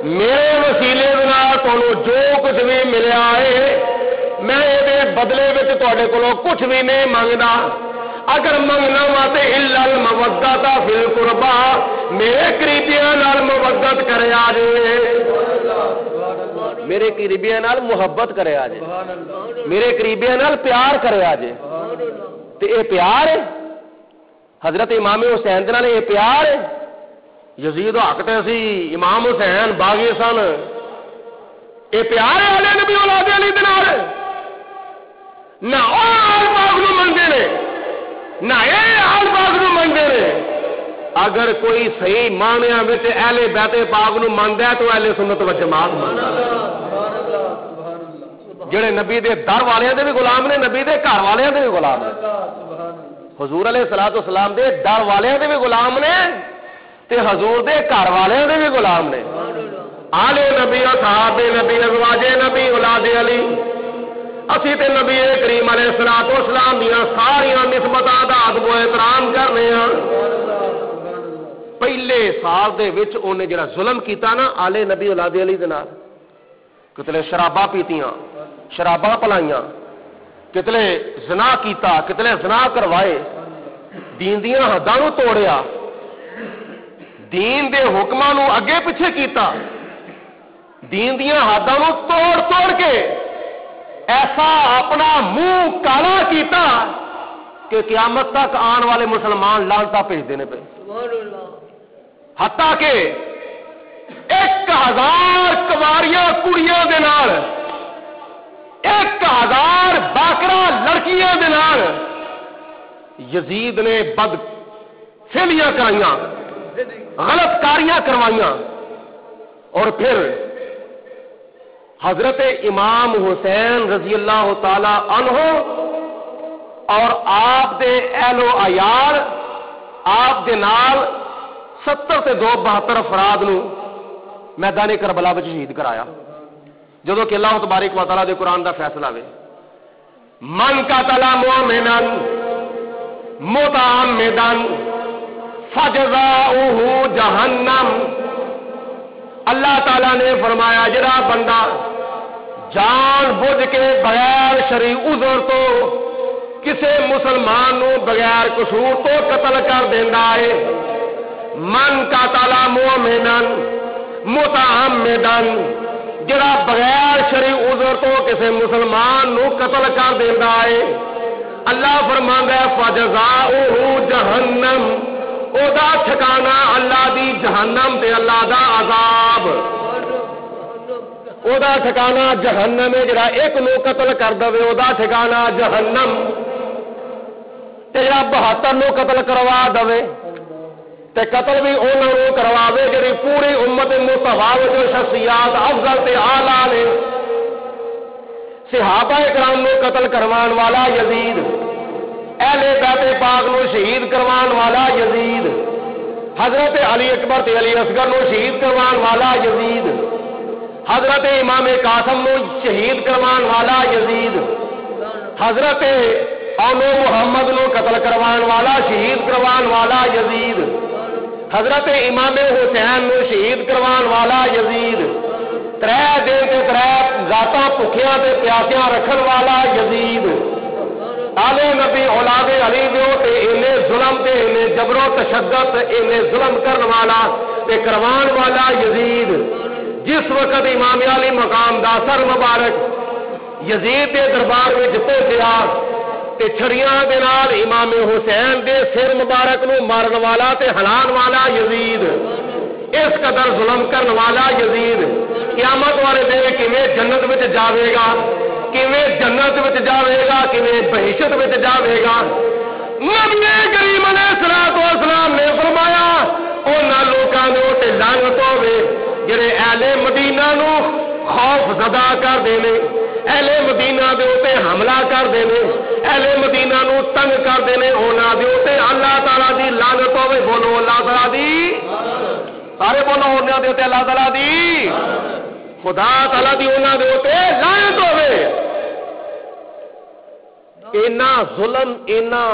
میرے وسیلے نال تانوں جو کچھ بھی ملیا ہے میں یہ بدلے وچ تواڈے کولوں کچھ بھی نہیں منگدا اگر منگنا وا تے الا المودۃ فی القربى میرے قریبیاں نال مودت کریا جے میرے قریبیاں نال محبت کریا جے میرے قریبیاں نال پیار کریا جے تے اے پیار ہے حضرت امام حسین دے نال اے پیار ہے یزید حق تے سی، امام حسین باغی سن، اے پیارے والے نبی اولاد علی دے نال نہ آل پاک نو منگے نے نہ اے آل پاک نو منگے نے۔ اگر کوئی صحیح معنیاں وچ اہل بیت پاک نو منگدا ہے تو اہل سنت و جماعت منگدا ہے، جڑے نبی دے در والیاں دے بھی غلام نے، نبی دے گھر والیاں دے بھی غلام نے، حضور علیہ الصلوۃ والسلام دے در والیاں دے بھی غلام نے تے حضور دے گھر والیاں دے بھی غلام نے۔ آل نبی، اصحاب نبی، ازواج نبی، اولاد علی، اسی تے نبی کریم علیہ الصلوۃ والسلام دیاں ساریاں نسبتاں دا ادب و احترام کرنے ہاں۔ پہلے سال دے وچ اونے جڑا ظلم کیتا نا آل نبی اولاد علی دے نال، کتنے شراباں پیتیاں، شراباں پلائیاں، کتنے زنا کیتا، کتنے زنا کروائے، دین دیاں حداں نو توڑیا، دین دے حکماں نو اگے پیچھے کیتا، دین دیاں حداں نو توڑ توڑ کے ایسا اپنا منہ کالا کیتا کہ قیامت تک آن والے مسلمان لعنتاں بھیجدے نے پے، حتیٰ کہ 1000 کنواریاں کڑیاں دے نال، 1000 باکرا لڑکیاں دے نال یزید نے بد فعلیاں کرائیاں، غلط کاریاں کروائیاں، اور پھر حضرت امام حسین رضی اللہ تعالی عنہ اور آپ دے اہل و عیال، آپ دے نال 70 تے 72 افراد نو میدان کربلا وچ شہید کرایا، جدوں کہ اللہ تبارک و تعالی دے قرآن دا فیصلہ وے، من قتل مؤمنا متعمدا فجزاؤہ جہنم۔ اللہ تعالی نے فرمایا جڑا بندہ جان بوجھ کے بغیر شرعی عذر تو کسے مسلمان نو بغیر قصور تو قتل کر دیندا ہے، من قتل مؤمنا متعمدا، جڑا بغیر شرعی عذر تو کسے مسلمان نو قتل کر دیندا ہے، اللہ فرماندا ہے فجزاؤہ جہنم، او دا ٹھکانہ اللہ دی جہنم تے اللہ دا عذاب، او دا ٹھکانہ جہنم ہے، جڑا ایک نو قتل کر دے او دا ٹھکانہ جہنم، تے جڑا 72 نو قتل کروا دے تے قتل بھی انہاں نو کرواوے جڑی پوری امت مصطفیٰ جو شخصیات افضل تے اعلی نے۔ صحابہ کرام نو قتل کروان والا یزید، اہل بیت پاک نو شہید کروان والا یزید، حضرت علی اکبر تے علی اصغر نو شہید کروان والا یزید، حضرت امام قاسم نو شہید کروان والا یزید، حضرت اونو محمد نو قتل کروان والا شہید کروان والا یزید، حضرت امام حسین نو شہید کروان والا یزید، 3 دن تے 3 ذاتاں بھکھیاں تے پیاسیاں رکھن والا یزید، آل نبی اولاد علی دیو تے انہیں ظلم تے انہیں جبر و تشدد انہیں ظلم کرن والا تے کروان والا یزید، جس وقت امام علی مقام دا سر مبارک یزید دے دربار میں پہنچیا تے چھڑیاں دے نال امام حسین دے سر مبارک نو مارن والا تے ہلان والا یزید، اس قدر ظلم کرن والا یزید قیامت والے دن کیویں جنت وچ جاوے گا، کیویں جنت وچ جاوے گا، کیویں بہشت وچ جاوے گا۔ نبی کریم علیہ الصلوۃ والسلام نے فرمایا انہاں لوکاں دے تے لعنت ہوے جڑے اہل مدینہ نو خوف زدہ کر دے نے، اہل مدینہ دے اوتے حملہ کر دے نے، اہل مدینہ نو تنگ کر دے نے، انہاں دے اوتے اللہ تعالی دی لعنت ہوے۔ بولو اللہ تعالی دی، سارے بولو انہاں دے اوتے اللہ تعالی دی، خدا تعالی دی انہاں دے اوتے لعنت ہوے۔ اینا ظلم، اینا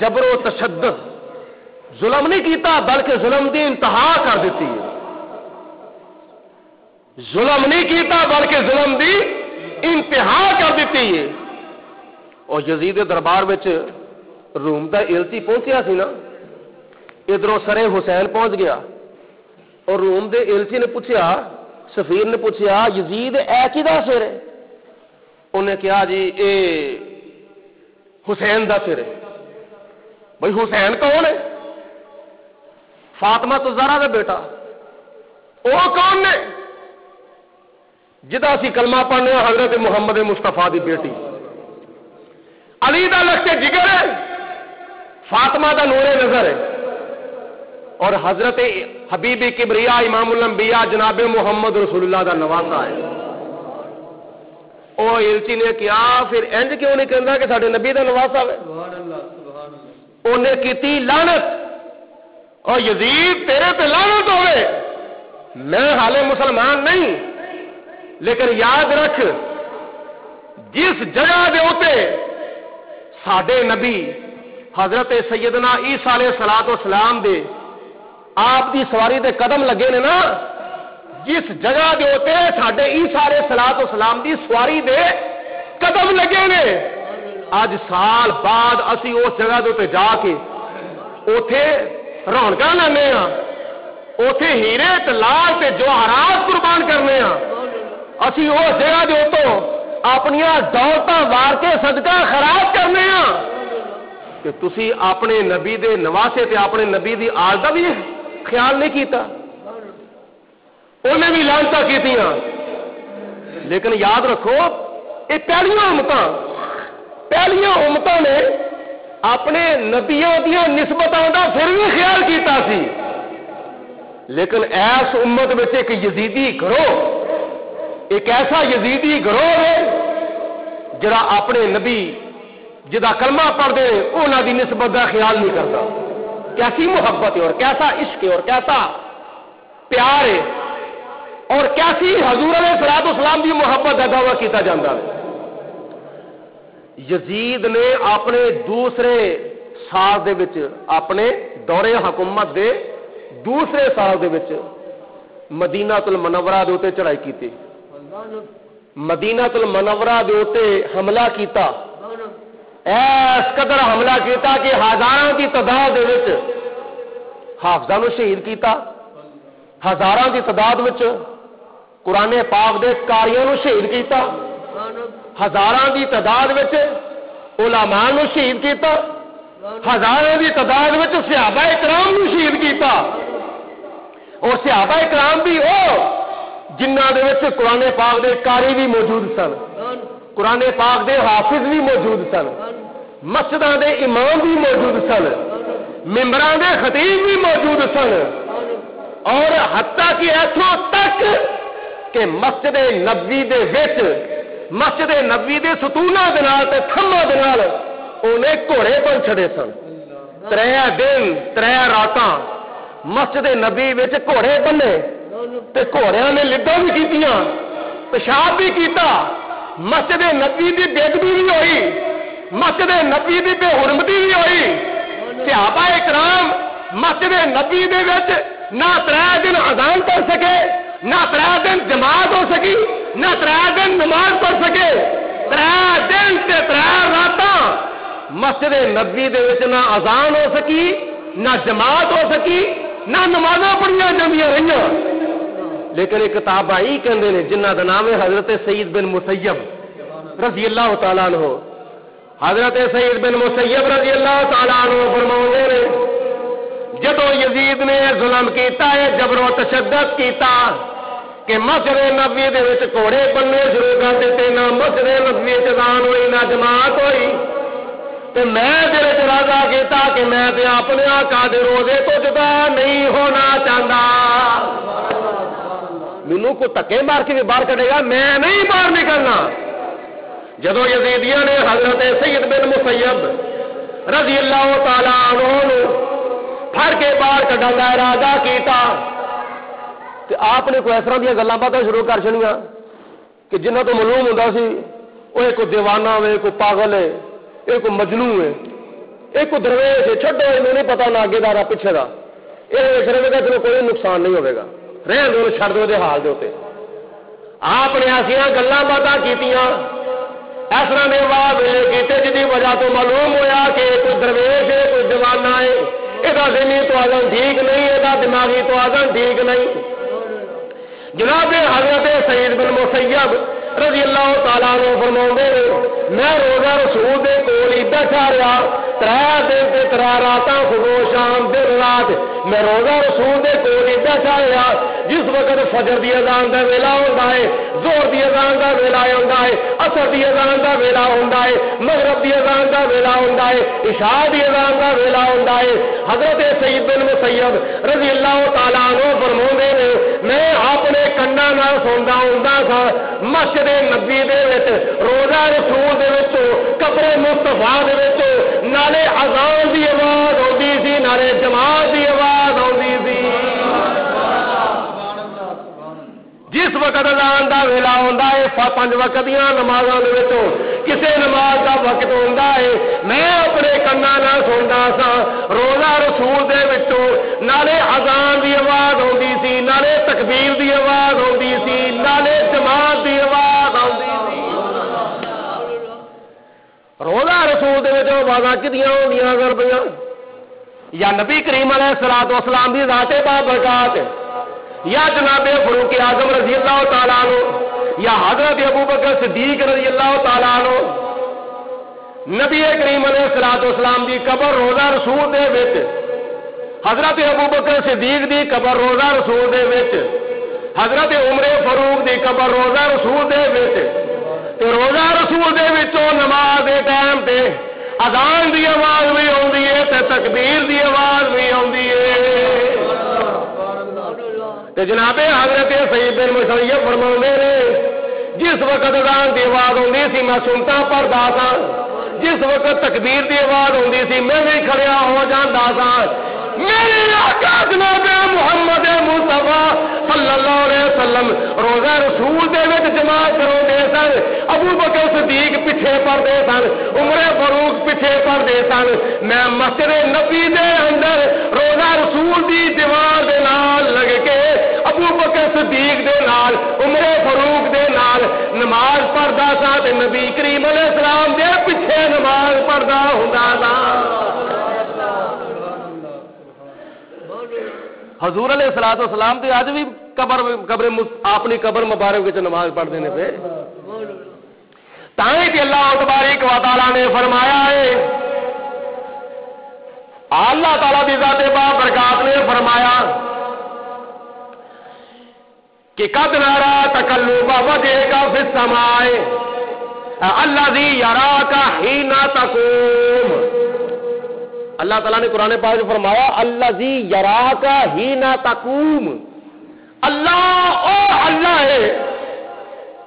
جبر و تشدد ظلم نہیں کیتا بلکہ ظلم دی انتہا کر دیتی ہے، ظلم نہیں کیتا بلکہ ظلم دی انتہا کر دیتی ہے۔ اور یزید دربار وچ روم دا ایلچی پہنچیا سی نا، ادھروں سرے حسین پہنچ گیا اور روم دے ایلچی نے پوچھا، سفیر نے پوچھا یزید اے کیدا سر ہے؟ انہیں کہا جی اے حسین دا سر ہے۔ بھائی حسین کون ہے؟ فاطمہ تو زہرا دا بیٹا وہ کون نے؟ جدا اسی کلمہ پڑھنے حضرت محمد مصطفیٰ دی بیٹی، علی دا لشکر جگر ہے، فاطمہ دا نور نظر ہے، اور حضرت حبیب کبریا امام الانبیاء جناب محمد رسول اللہ دا نواسا ہے۔ او الچی نے کیا پھر انج کیوں نہیں کہندا کہ ساڈے نبی دا نواسا ہے؟ انہیں کیتی لعنت، اور یزید تیرے پہ لعنت ہوئے، میں حالے مسلمان نہیں، لیکن یاد رکھ جس جگہ دے اوتے ساڈے نبی حضرت سیدنا عیسیٰ علیہ السلام دے آپ دی سواری دے قدم لگے نے نا، جس جگہ دے اوتے ساڈے عیسیٰ علیہ السلام دی سواری دے قدم لگے نے، اج سال بعد اسی اس جگہ دے اوتے جا کے اوتھے رونقاں لانے ہاں، اوتھے ہیرے تے لال تے جواہرات قربان کرنے ہاں، اسی اس جگہ دے اوتوں اپنی دولتاں وار کے صدقہ خراب کرنے ہاں، کہ تسی اپنے نبی دے نواسے تے اپنے نبی دی آل دا بھی خیال نہیں کیتا، انہیں بھی لعنتاں کیتیاں۔ لیکن یاد رکھو یہ پہلیاں امتاں نے اپنے نبیوں دیا نسبتاں دا پھر بھی خیال کیتا سی، لیکن ایس امت میں ایک یزیدی گروہ، ایک ایسا یزیدی گروہ ہے جڑا اپنے نبی جدا کلمہ پڑھ دے انہاں دی نسبت دا خیال نہیں کرتا۔ کیسی محبت ہے اور کیسا عشق ہے اور کیسا پیار ہے اور کیسی حضور علیہ السلام دی محبت کا دعویٰ کیتا جاتا ہے۔ یزید نے اپنے دوسرے سال دے وچ، اپنے دورے حکومت دے دوسرے سال دے وچ مدینہ المنورہ دے اوتے چڑھائی کیتی، مدینہ المنورہ دے اوتے حملہ کیتا، ایس قدر حملہ کیتا کہ ہزاراں کی تعداد دے وچ حافظاں نوں شہید کیتا، ہزاراں کی تعداد وچ قرآن پاک دے قاریاں نوں شہید کیتا، ہزاراں کی تعداد وچ علماء نوں شہید کیتا، ہزاراں کی تعداد وچ صحابہ کرام نوں شہید کیتا، اور صحابہ کرام بھی او جنہاں دے وچ قرآن پاک دے قاری بھی موجود سن، قرآن پاک دے حافظ بھی موجود سن، مسجداں دے امام بھی موجود سن، ممبراں دے خطیب بھی موجود سن، اور حتیٰ کہ ایتھوں تک کہ مسجد نبوی دے وچ، مسجد نبوی دے ستوناں دے نال تے تھماں دے نال اونے گھوڑے بن چھڑے سن، 3 دن 3 راتاں مسجد نبی وچ گھوڑے بنے تے گھوڑیاں نے لڈاں بھی کیتیاں، پیشاب بھی کیتا، مسجد نبی دی بےادبی بھی ہوئی، مسجد نبی دی بے حرمتی بھی ہوئی، صحابہ کرام مسجد نبی دے وچ نہ 3 دن اذان پڑھ سکے، نہ 3 دن جماعت ہو سکی، نہ 3 دن نماز پڑھ سکے، 3 دن تے 3 راتاں مسجد نبی دے وچ نہ اذان ہو سکی، نہ جماعت ہو سکی، نہ نمازاں پڑھیاں جاندیاں رہیاں۔ لیکن ایک تابعی کہندے نے جنہاں دا نام ہے حضرت سعید بن مسیب رضی اللہ تعالیٰ عنہ، حضرت سعید بن مسیب رضی اللہ تعالیٰ عنہ فرماؤندے نے جدو یزید نے ظلم کیتا ہے، جبر و تشدد کیتا کہ مسجد نبوی دے وچ گھوڑے بننے شروع کر دیتے، نہ مسجد نبوی وچ اذان ہوئی نہ جماعت ہوئی، تے میں تیرے ارادہ کیتا کہ میں تے اپنے آقا دے روزے تو جدا نہیں ہونا چاہتا، مینوں کو تکے مار کے بھی باہر کڈے گا، میں نہیں باہر نکلنا۔ جدو یزیدیاں نے حضرت سعید بن مسیب رضی اللہ تعالیٰ عنہ پھڑ کے باہر کڈن دا ارادہ کیتا تے آپ نے کوئی اس طرح دیا گلاں باتاں شروع کر چھڑیاں کہ جنہاں تو معلوم ہوندا سی وہ ایک دیوانہ ہے، کوئی پاگل ہے، ایک مجنوں ہے، ایک درویش ہے، چھڈو انہوں نہیں پتا نہ اگے دا نہ پیچھے دا، یہ صرف چلو کوئی نقصان نہیں ہوئے گا، رہن دو چھڈ دو دے حال دے اوتے۔ آپ نے ایسیاں گلاں باتاں کیتیاں، اس طرح نے واہ ویلے کیتے جس کی وجہ تو معلوم ہویا کہ کوئی درویش ہے، کوئی دیوانہ ہے، یہ ذہنی توازن ٹھیک نہیں، یہ دماغی توازن ٹھیک نہیں۔ جناب حضرت سعید بن مسیب رضی اللہ تعالیٰ عنہ فرماؤندے میں روزہ رسول دے کول ہی بیٹھا رہا 3 دن تے 3 راتاں صبح شام دن رات میں روزہ رسول دے کول ہی بیٹھا رہا جس وقت فجر دی اذان دا ویلا ہوندا ہے ظہر دی اذان دا ویلا ہوندا ہے عصر دی اذان دا ویلا ہوندا ہے مغرب دی اذان دا ویلا ہوندا ہے عشاء دی اذان دا ویلا ہوندا ہے حضرت سید بن مسیب رضی اللہ تعالیٰ عنہ فرماؤندے نے میں اپنے کناں نال سوندا ہوندا تھا مسجد نبی دے وچ روزہ رسول دے وچ قبر مصطفیٰ دے وچ نالے اذان دی آواز آندی سی نالے جماعت دی آواز آندی سی جس وقت اذان دا ویلا ہوندا ہے 5 وقت دیاں نمازاں دے وچوں کسے نماز دا وقت ہوندا ہے میں اپنے کناں نال سوندا سا روزہ رسول دے وچوں نالے اذان دی آواز ہوندی سی نالے تکبیر دی آواز ہوندی سی نالے جماعت دی آواز ہوندی سی روزہ رسول دے وچوں آوازاں کدیاں ہوندیاں اگر پیاں یا نبی کریم علیہ الصلوۃ والسلام دی ذات بابرکات یا جناب فاروق اعظم رضی اللہ تعالیٰ عنہ یا حضرت ابوبکر صدیق رضی اللہ تعالیٰ عنہ نبی کریم علیہ الصلوۃ والسلام دی قبر روزہ رسول دے وچ حضرت ابوبکر صدیق دی قبر روزہ رسول دے وچ حضرت عمر فاروق دی قبر روزہ رسول دے وچ تے روزہ رسول دے وچوں نماز دے ٹائم تے اذان دی آواز بھی آندی ہے تے تکبیر دی آواز بھی آندی ہے تے جناب حضرت سید بن مسیب فرماؤندے نے جس وقت اذان دی آواز ہوندی سی میں سنتا پڑھدا سا جس وقت تکبیر دی آواز ہوندی سی میں بھی کھڑیا ہو جاندا سا میرے آقا جناب محمد مصطفیٰ صلی اللہ علیہ وسلم روزہ رسول دے وچ جماعت کراؤندے سن ابوبکر صدیق پیچھے پڑھدے سن عمر فاروق پیچھے پڑھدے سن میں مسجد نبی دے اندر روزہ رسول دی دیوار دے نال لگ کے ابوبکر صدیق دے نال عمر فاروق دے نال نماز پڑھدا سا تے نبی کریم علیہ السلام دے پیچھے نماز پڑھدا ہوندا سا حضور علیہ الصلوۃ والسلام تے اج بھی قبر اپنی قبر مبارک وچ نماز پڑھدے نے پے تاں کہ اللہ تبارک و تعالی نے فرمایا ہے اللہ تعالی دی ذات بابرکات نے فرمایا کہ قد نرى تقلب وجهك في السماء الذي يراك حين تقوم اللہ تعالیٰ نے قرآن پاک میں فرمایا الذی یراک حین تقوم اللہ او اللہ ہے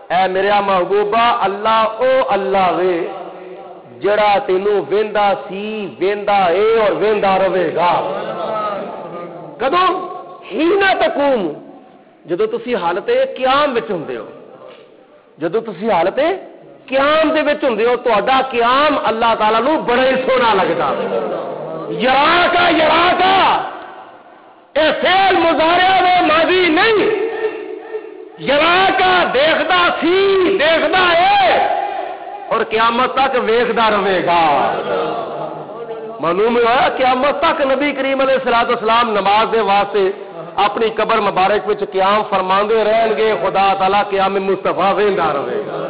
اے میرے محبوبہ اللہ او اللہ وے جڑا تینوں ویندا سی ویندا ہے اور ویندا رہے گا کدوں حین تقوم جدوں تسی حالت قیام وچ ہوندے ہو جدوں تسی حالت قیام دے وچ ہوندے ہو تہاڈا قیام اللہ تعالیٰ نو بڑا ہی سونا لگدا یراکا یراکا اے فعل مضارع و ماضی نہیں یراکا دیکھدا سی دیکھدا ہے اور قیامت تک ویکھدا رہے گا معلوم ہوا قیامت تک نبی کریم علیہ الصلوۃ والسلام نماز دے واسطے اپنی قبر مبارک وچ قیام فرماندے رہن گے خدا تعالی قیام مصطفیٰ ویندا رہے گا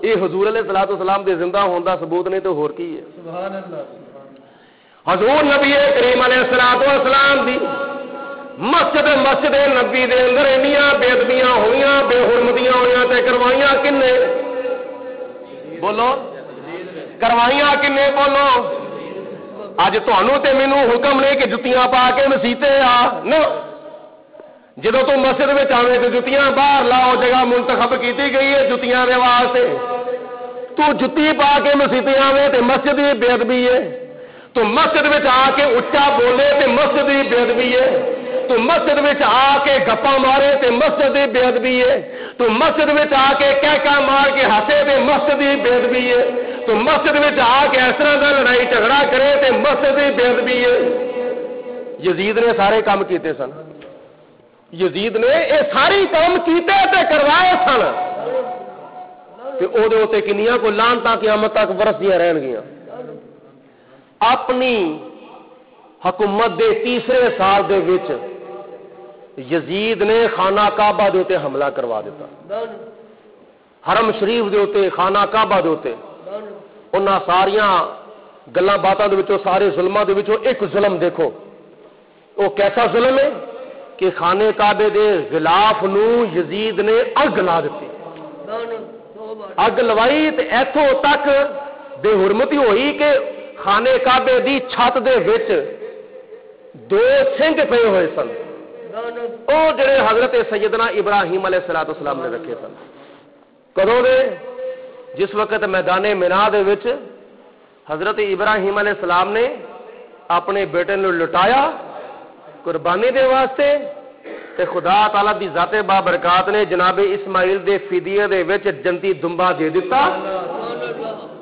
یہ حضور علیہ الصلوۃ والسلام دے زندہ ہون دا ثبوت نہیں تو ہور کی ہے سبحان اللہ حضور نبی کریم علیہ الصلوۃ والسلام دی مسجد نبی دے اندر انیاں بے ادبیاں ہوئیاں بے حرمتیاں ہوئیاں تے کروائیاں کنے بولو کروائیاں کنے بولو اج تانوں تے مینوں حکم نہیں کہ جتیاں پا کے مسیتے آ نہ جدو تو مسجد میں آوے تو جتیاں باہر لاؤ جگہ منتخب کیتی گئی ہے جتیاں دے واسطے تو جتی پا کے مسیتے آوے تے مسجد دی بے ادبی ہے تو مسجد میں آ کے اچا بولے تے مسجد دی بے ادبی ہے تو مسجد میں آ کے گپا مارے تے مسجد دی بے ادبی ہے تو مسجد میں آ کے کہکا مار کے ہسے تے مسجد دی بے ادبی ہے تو مسجد میں آ کے اس طرح کا لڑائی جھگڑا کرے تے مسجد دی بے ادبی ہے یزید نے سارے کام کیتے سن یزید نے یہ ساری کام کیتے تے کروائے سن تے او دے اوتے کنیاں کو لعنتاں قیامت تک برسدیاں رہن گیاں اپنی حکومت دے تیسرے سال دے وچ یزید نے خانہ کعبہ دے تے حملہ کروا دیتا، حرم شریف دے اوتے، خانہ کعبہ دے اوتے، انہاں ساریاں گلاں باتاں دے وچوں، سارے ظلماں دے وچوں ایک ظلم دیکھو، وہ کیسا ظلم ہے کہ خانے کعبے دے غلاف نو یزید نے اگ لا دیتی، اگ لوائی تے ایتھوں تک بے حرمتی ہوئی کہ خانے کعبے دی چھت دے وچ دو سنگ پے ہوئے سن، او جڑے حضرت سیدنا ابراہیم علیہ السلام نے رکھے سن۔ کدوں دے؟ جس وقت میدان مینا دے وچ حضرت ابراہیم علیہ السلام نے اپنے بیٹے نو لٹایا قربانی دے واسطے، تے خدا تعالی دی ذات بابرکات نے جناب اسماعیل دے فدیے دے وچ جنتی دمبا دے دیتا،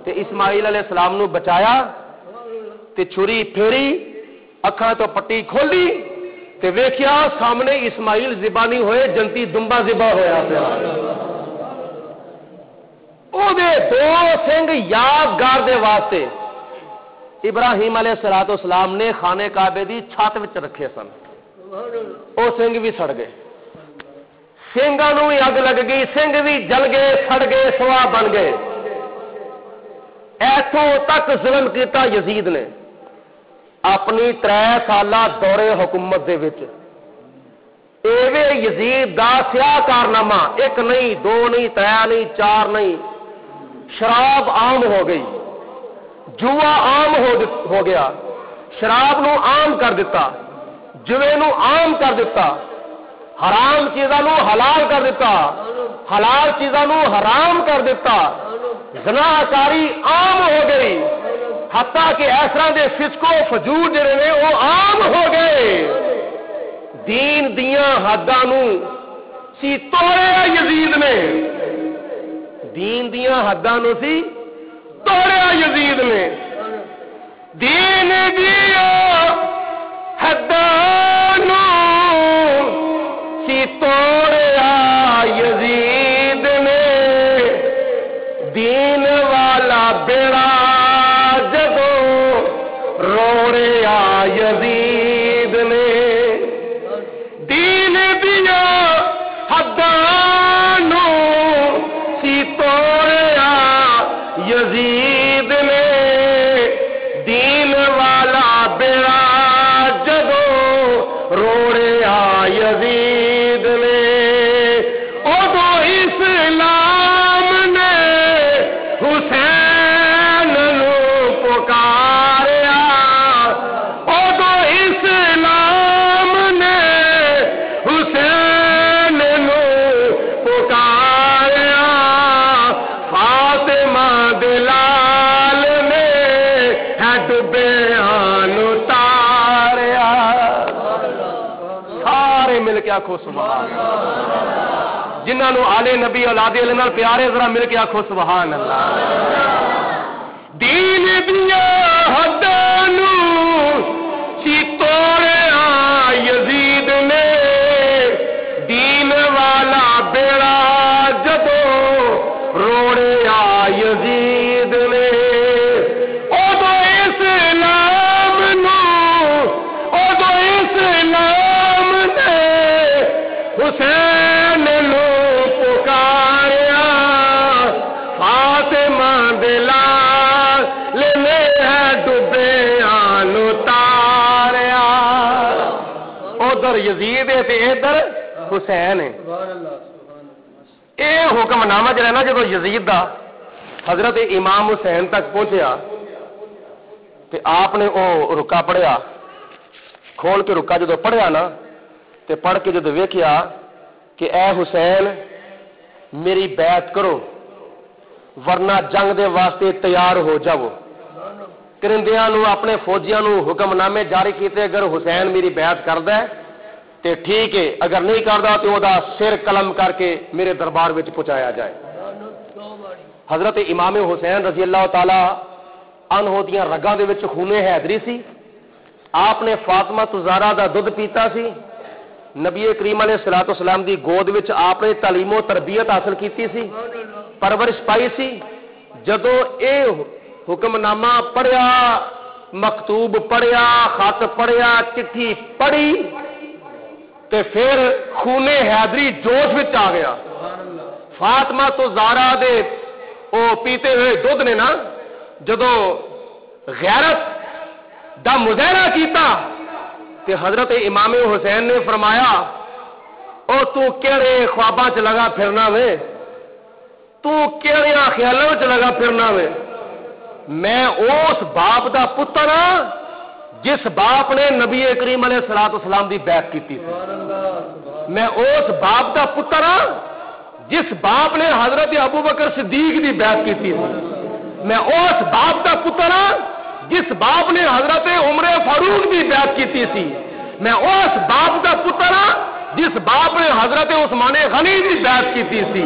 تے اسماعیل علیہ السلام نو بچایا، تے چھری پھیری، اکھاں تو پٹی کھولی، تے ویکھیا سامنے اسماعیل ذبح نہیں ہوئے، جنتی دمبا ذبح ہویا پیا۔ او دے دو سنگ یادگار دے واسطے ابراہیم علیہ السلام نے خانے کعبے دی چھت وچ رکھے سن، او سنگ بھی سڑ گئے، سنگاں نوں بھی اگ لگ گئی، سنگ بھی جل گئے، سڑ گئے، سوا بن گئے۔ ایتھوں تک ظلم کیتا یزید نے اپنی 3 سالہ دور حکومت دے وچ۔ ایویں یزید دا سیاہ کارنامہ، ایک نہیں، 2 نہیں، 3 نہیں، 4 نہیں، شراب عام ہو گئی، جوا عام ہو گیا، شراب نو عام کر دیتا، جوے نو عام کر دیتا، حرام چیزاں نو حلال کر دیتا، حلال چیزاں نو حرام کر دیتا، زناکاری عام ہو گئی، حتیٰ کہ اس طرح دے فسق و فجور جڑے نے وہ عام ہو گئے۔ دین دیاں حداں نو سی توڑیا یزید نے، دین دیاں حداں نو سی توڑیا یزید نے، دین دیاں حداں نو سی توڑیا یزید نے، دین والا بیڑا روڑیا یزید نے، دین دیا حداں نو سی توڑیا یزید نے، دین والا بیڑا جدو روڑیا یزید نے، ادو اسلام نے حسین نو پکاریا، آخو سبحان اللہ، جنہاں نو آلے نبی اولاد علی نال پیارے ذرا مل کے آخو سبحان اللہ۔ دین دیا حداں نو سی توڑیا یزید نے، دین والا بیڑا جدو روڑیا یزید نے، ادو اسلام نو، ادو اسلام نے حسین نو پکاریا، فاطمہ دلال نے ڈبیاں نو تاریا، ادھر یزید ہے تے ادھر حسین ہے۔ اے حکم نامہ جڑا نا جدو یزید دا حضرت امام حسین تک پہنچیا تے آپ نے او رکا پڑھیا، کھول کے رکا جدو پڑھیا نا تے پڑھ کے جدو ویکھیا کہ اے حسین میری بیعت کرو ورنہ جنگ دے واسطے تیار ہو جاؤ، کرندیاں نو اپنے فوجیاں نو حکم نامے جاری کیتے، اگر حسین میری بیعت کردا ہے تے ٹھیک ہے، اگر نہیں کردا تو او دا سر قلم کر کے میرے دربار وچ پہنچایا جائے۔ حضرت امام حسین رضی اللہ تعالی عنہ دیاں رگاں دے وچ خون حیدری سی، آپ نے فاطمہ زہرا دا دودھ پیتا سی، نبی کریم علیہ الصلوۃ والسلام دی گود وچ آپ نے تعلیم و تربیت حاصل کیتی سی، پرورش پائی سی۔ جدو اے حکم نامہ پڑھیا، مکتوب پڑھیا، خط پڑھیا، چٹھی پڑھی، تے پھر خونے حیدری جوش وچ آ گیا. فاطمہ تو زہرا دے او پیتے ہوئے دودھ نے نا جدو غیرت دا مظاہرہ کیتا تے حضرت امام حسین نے فرمایا او تو کیڑے خواباں چ لگا پھرنا وے, تو کیڑے خیالاں چ لگا پھرنا وے. میں اس باپ دا پتر ہاں جس باپ نے نبی کریم علیہ الصلوۃ والسلام دی بیعت کیتی تھی. میں اس باپ دا پتر ہاں جس باپ نے حضرت ابو بکر صدیق دی بیعت کیتی تھی. میں اس باپ دا پتر ہاں جس باپ نے حضرت عمر فاروق دی بیعت کیتی سی. میں اس باپ دا پتر ہاں جس باپ نے حضرت عثمان غنی دی بیعت کیتی سی.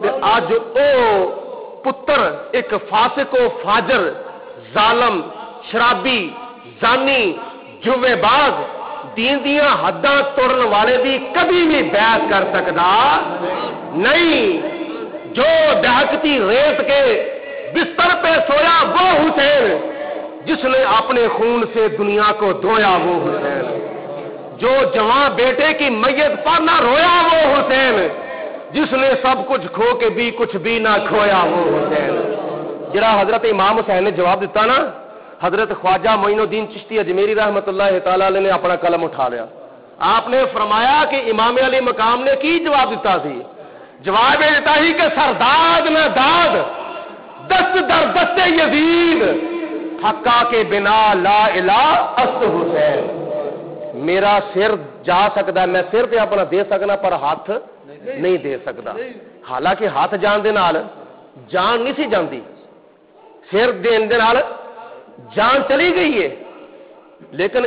تے اج او پتر ایک فاسق و فاجر, ظالم, شرابی, زانی, جوے باز, دین دیاں حداں توڑن والے دی کبھی بھی بیعت کر سکدا نہیں. جو دہکتی ریت کے بستر پہ سویا وہ حسین, جس نے اپنے خون سے دنیا کو دھویا وہ حسین. جو جوان بیٹے کی میت پر نہ رویا وہ حسین, جس نے سب کچھ کھو کے بھی کچھ بھی نہ کھویا وہ حسین. جڑا حضرت امام حسین نے جواب دیتا نا, حضرت خواجہ معین الدین چشتی اجمیری رحمت اللہ تعالی علیہ نے اپنا قلم اٹھا لیا. آپ نے فرمایا کہ امام علی مقام نے کی جواب دیتا سی. جواب دیتا ہی کہ سرداد نہ داد دست در دست یزید, حقا کے بنا لا الہ است حسین. میرا سر جا سکتا, میں سر پہ اپنا دے سکنا پر ہاتھ نہیں دے سکتا. حالانکہ ہاتھ جان دے نال جان نہیں سی جاندی, سر دین دے نال جان چلی گئی ہے. لیکن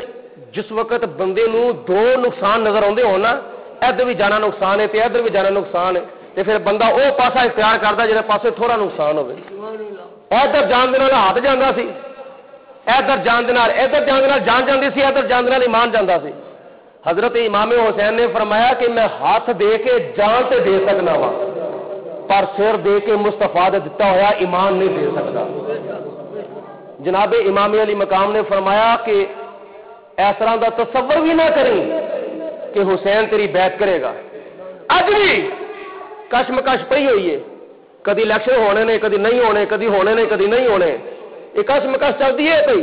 جس وقت بندے نو دو نقصان نظر آتے ہو نا, ادھر بھی جانا نقصان ہے تے ادھر بھی جانا نقصان ہے, تے پھر بندہ او پاسا اختیار کرتا جہاں پاسے تھوڑا نقصان ہوئے. ادھر جان دے نال ہاتھ جانا سی, ادھر جان دے نال ادھر جان دے نال جان جاندی سی, ادھر جان دے نال ایمان جاندا سی. حضرت امام حسین نے فرمایا کہ میں ہاتھ دے کے جان تے دے سکنا وا, پر سر دے کے مصطفیٰ دے دتا ہوا ایمان نہیں دے سکتا. جناب امام علی مقام نے فرمایا کہ اس طرح دا تصور بھی نہ کریں کہ حسین تیری بیعت کرے گا. اج بھی کشمکش پئی ہوئی ہے, کدی الیکشن ہونے نے کدی نہیں ہونے, کدی ہونے نے کدی نہیں ہونے, یہ کشمکش چلتی ہے پئی.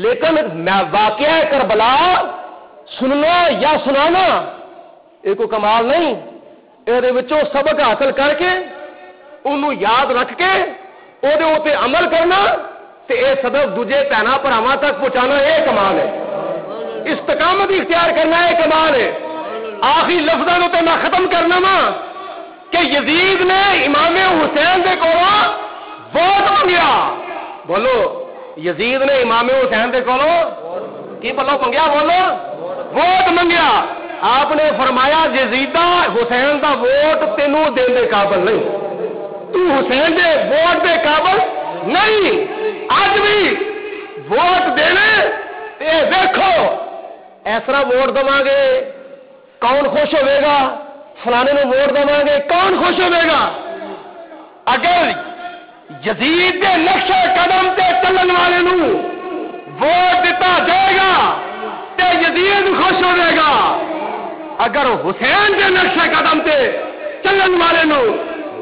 لیکن میں واقعہ کربلا سننا یا سنانا یہ کوئی کمال نہیں. یہ سبق حاصل کر کے انہوں یاد رکھ کے وہ عمل کرنا تے اے سبق دوجے بھناں بھراواں تک پہنچانا یہ کمال ہے. استقامت اختیار کرنا یہ کمال ہے. آخری لفظوں تے میں ختم کرنا وا کہ یزید نے امام حسین دے کولوں ووٹ منگیا. بولو, یزید نے امام حسین دے کولوں کی بولو منگیا, بولو ووٹ منگیا. آپ نے فرمایا یزیدہ حسین دا ووٹ تینوں دین دے قابل نہیں, تو حسین دے ووٹ دے قابل نہیں. اج بھی ووٹ دینے تے دیکھو ایسا ووٹ دواں گے کون خوش ہوئے گا, فلانے نو ووٹ دواں گے کون خوش ہوئے گا. اگر یزید دے نقش قدم تے چلن والے نو ووٹ دیتا جائے گا تے یزید خوش ہوئے گا. اگر حسین دے نقش قدم تے چلن والے نو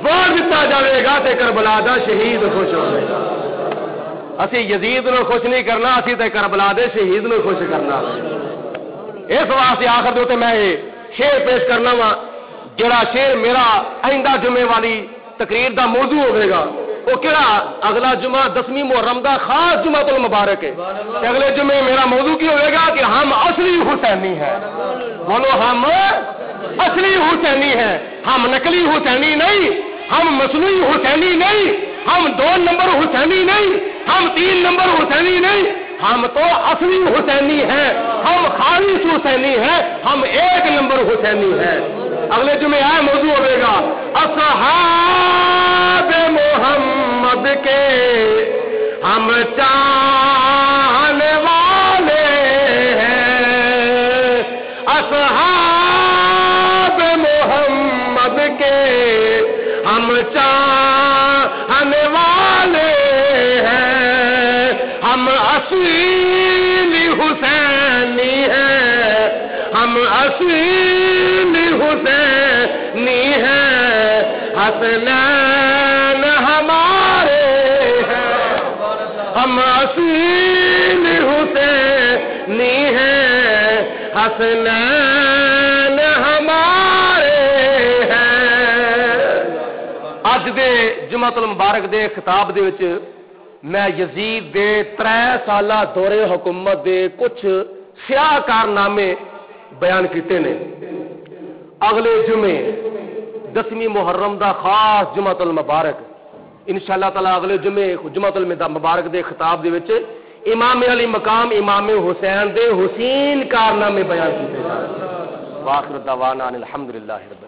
ووٹ دیتا جائے گا تے کربلا دا شہید خوش ہوئے گا. اسی یزید نو خوش نہیں کرنا, اسی تے کربلا دے شہید نو خوش کرنا. اس واسطے آخر دے میں یہ شعر پیش کرنا وا, جڑا شعر میرا آئندہ جمعے والی تقریر دا موضوع ہوئے گا. وہ کہڑا اگلا جمعہ 10ویں محرم دا خاص جمعہ المبارک ہے. اگلے جمعے میرا موضوع کی ہوئے گا کہ ہم اصلی حسینی ہیں. بولو, ہم اصلی حسینی ہیں, ہم نقلی حسینی نہیں, ہم مصنوعی حسینی نہیں, ہم 2 نمبر حسینی نہیں, ہم 3 نمبر حسینی نہیں, ہم تو اصلی حسینی ہیں, ہم خالص حسینی ہیں, ہم 1 نمبر حسینی ہیں. اگلے جمعے آئے موضوع ہوئے گا اصحاب محمد کے ہم چاہنے والے ہیں, اصحاب محمد کے ہم چاہنے والے ہیں, ہم اصلی حسینی ہیں, ہم حسین حسینی ہیں حسنین ہمارے ہیں ہم حسین حسینی ہیں حسنین ہمارے ہیں۔ اج دے جمعۃ المبارک دے خطاب دے وچ میں یزید دے 3 سالہ دورے حکومت دے کچھ سیاہ کارنامے بیان کیتے نے۔ اگلے جمعے 10ویں محرم دا خاص جمعۃ المبارک انشاءاللہ تعالی اگلے جمعے جمعۃ المبارک دے خطاب دے وچ امام علی مقام امام حسین دے حسین کارنامے بیان کیتے جان۔ واخر دعوانا الحمدللہ رب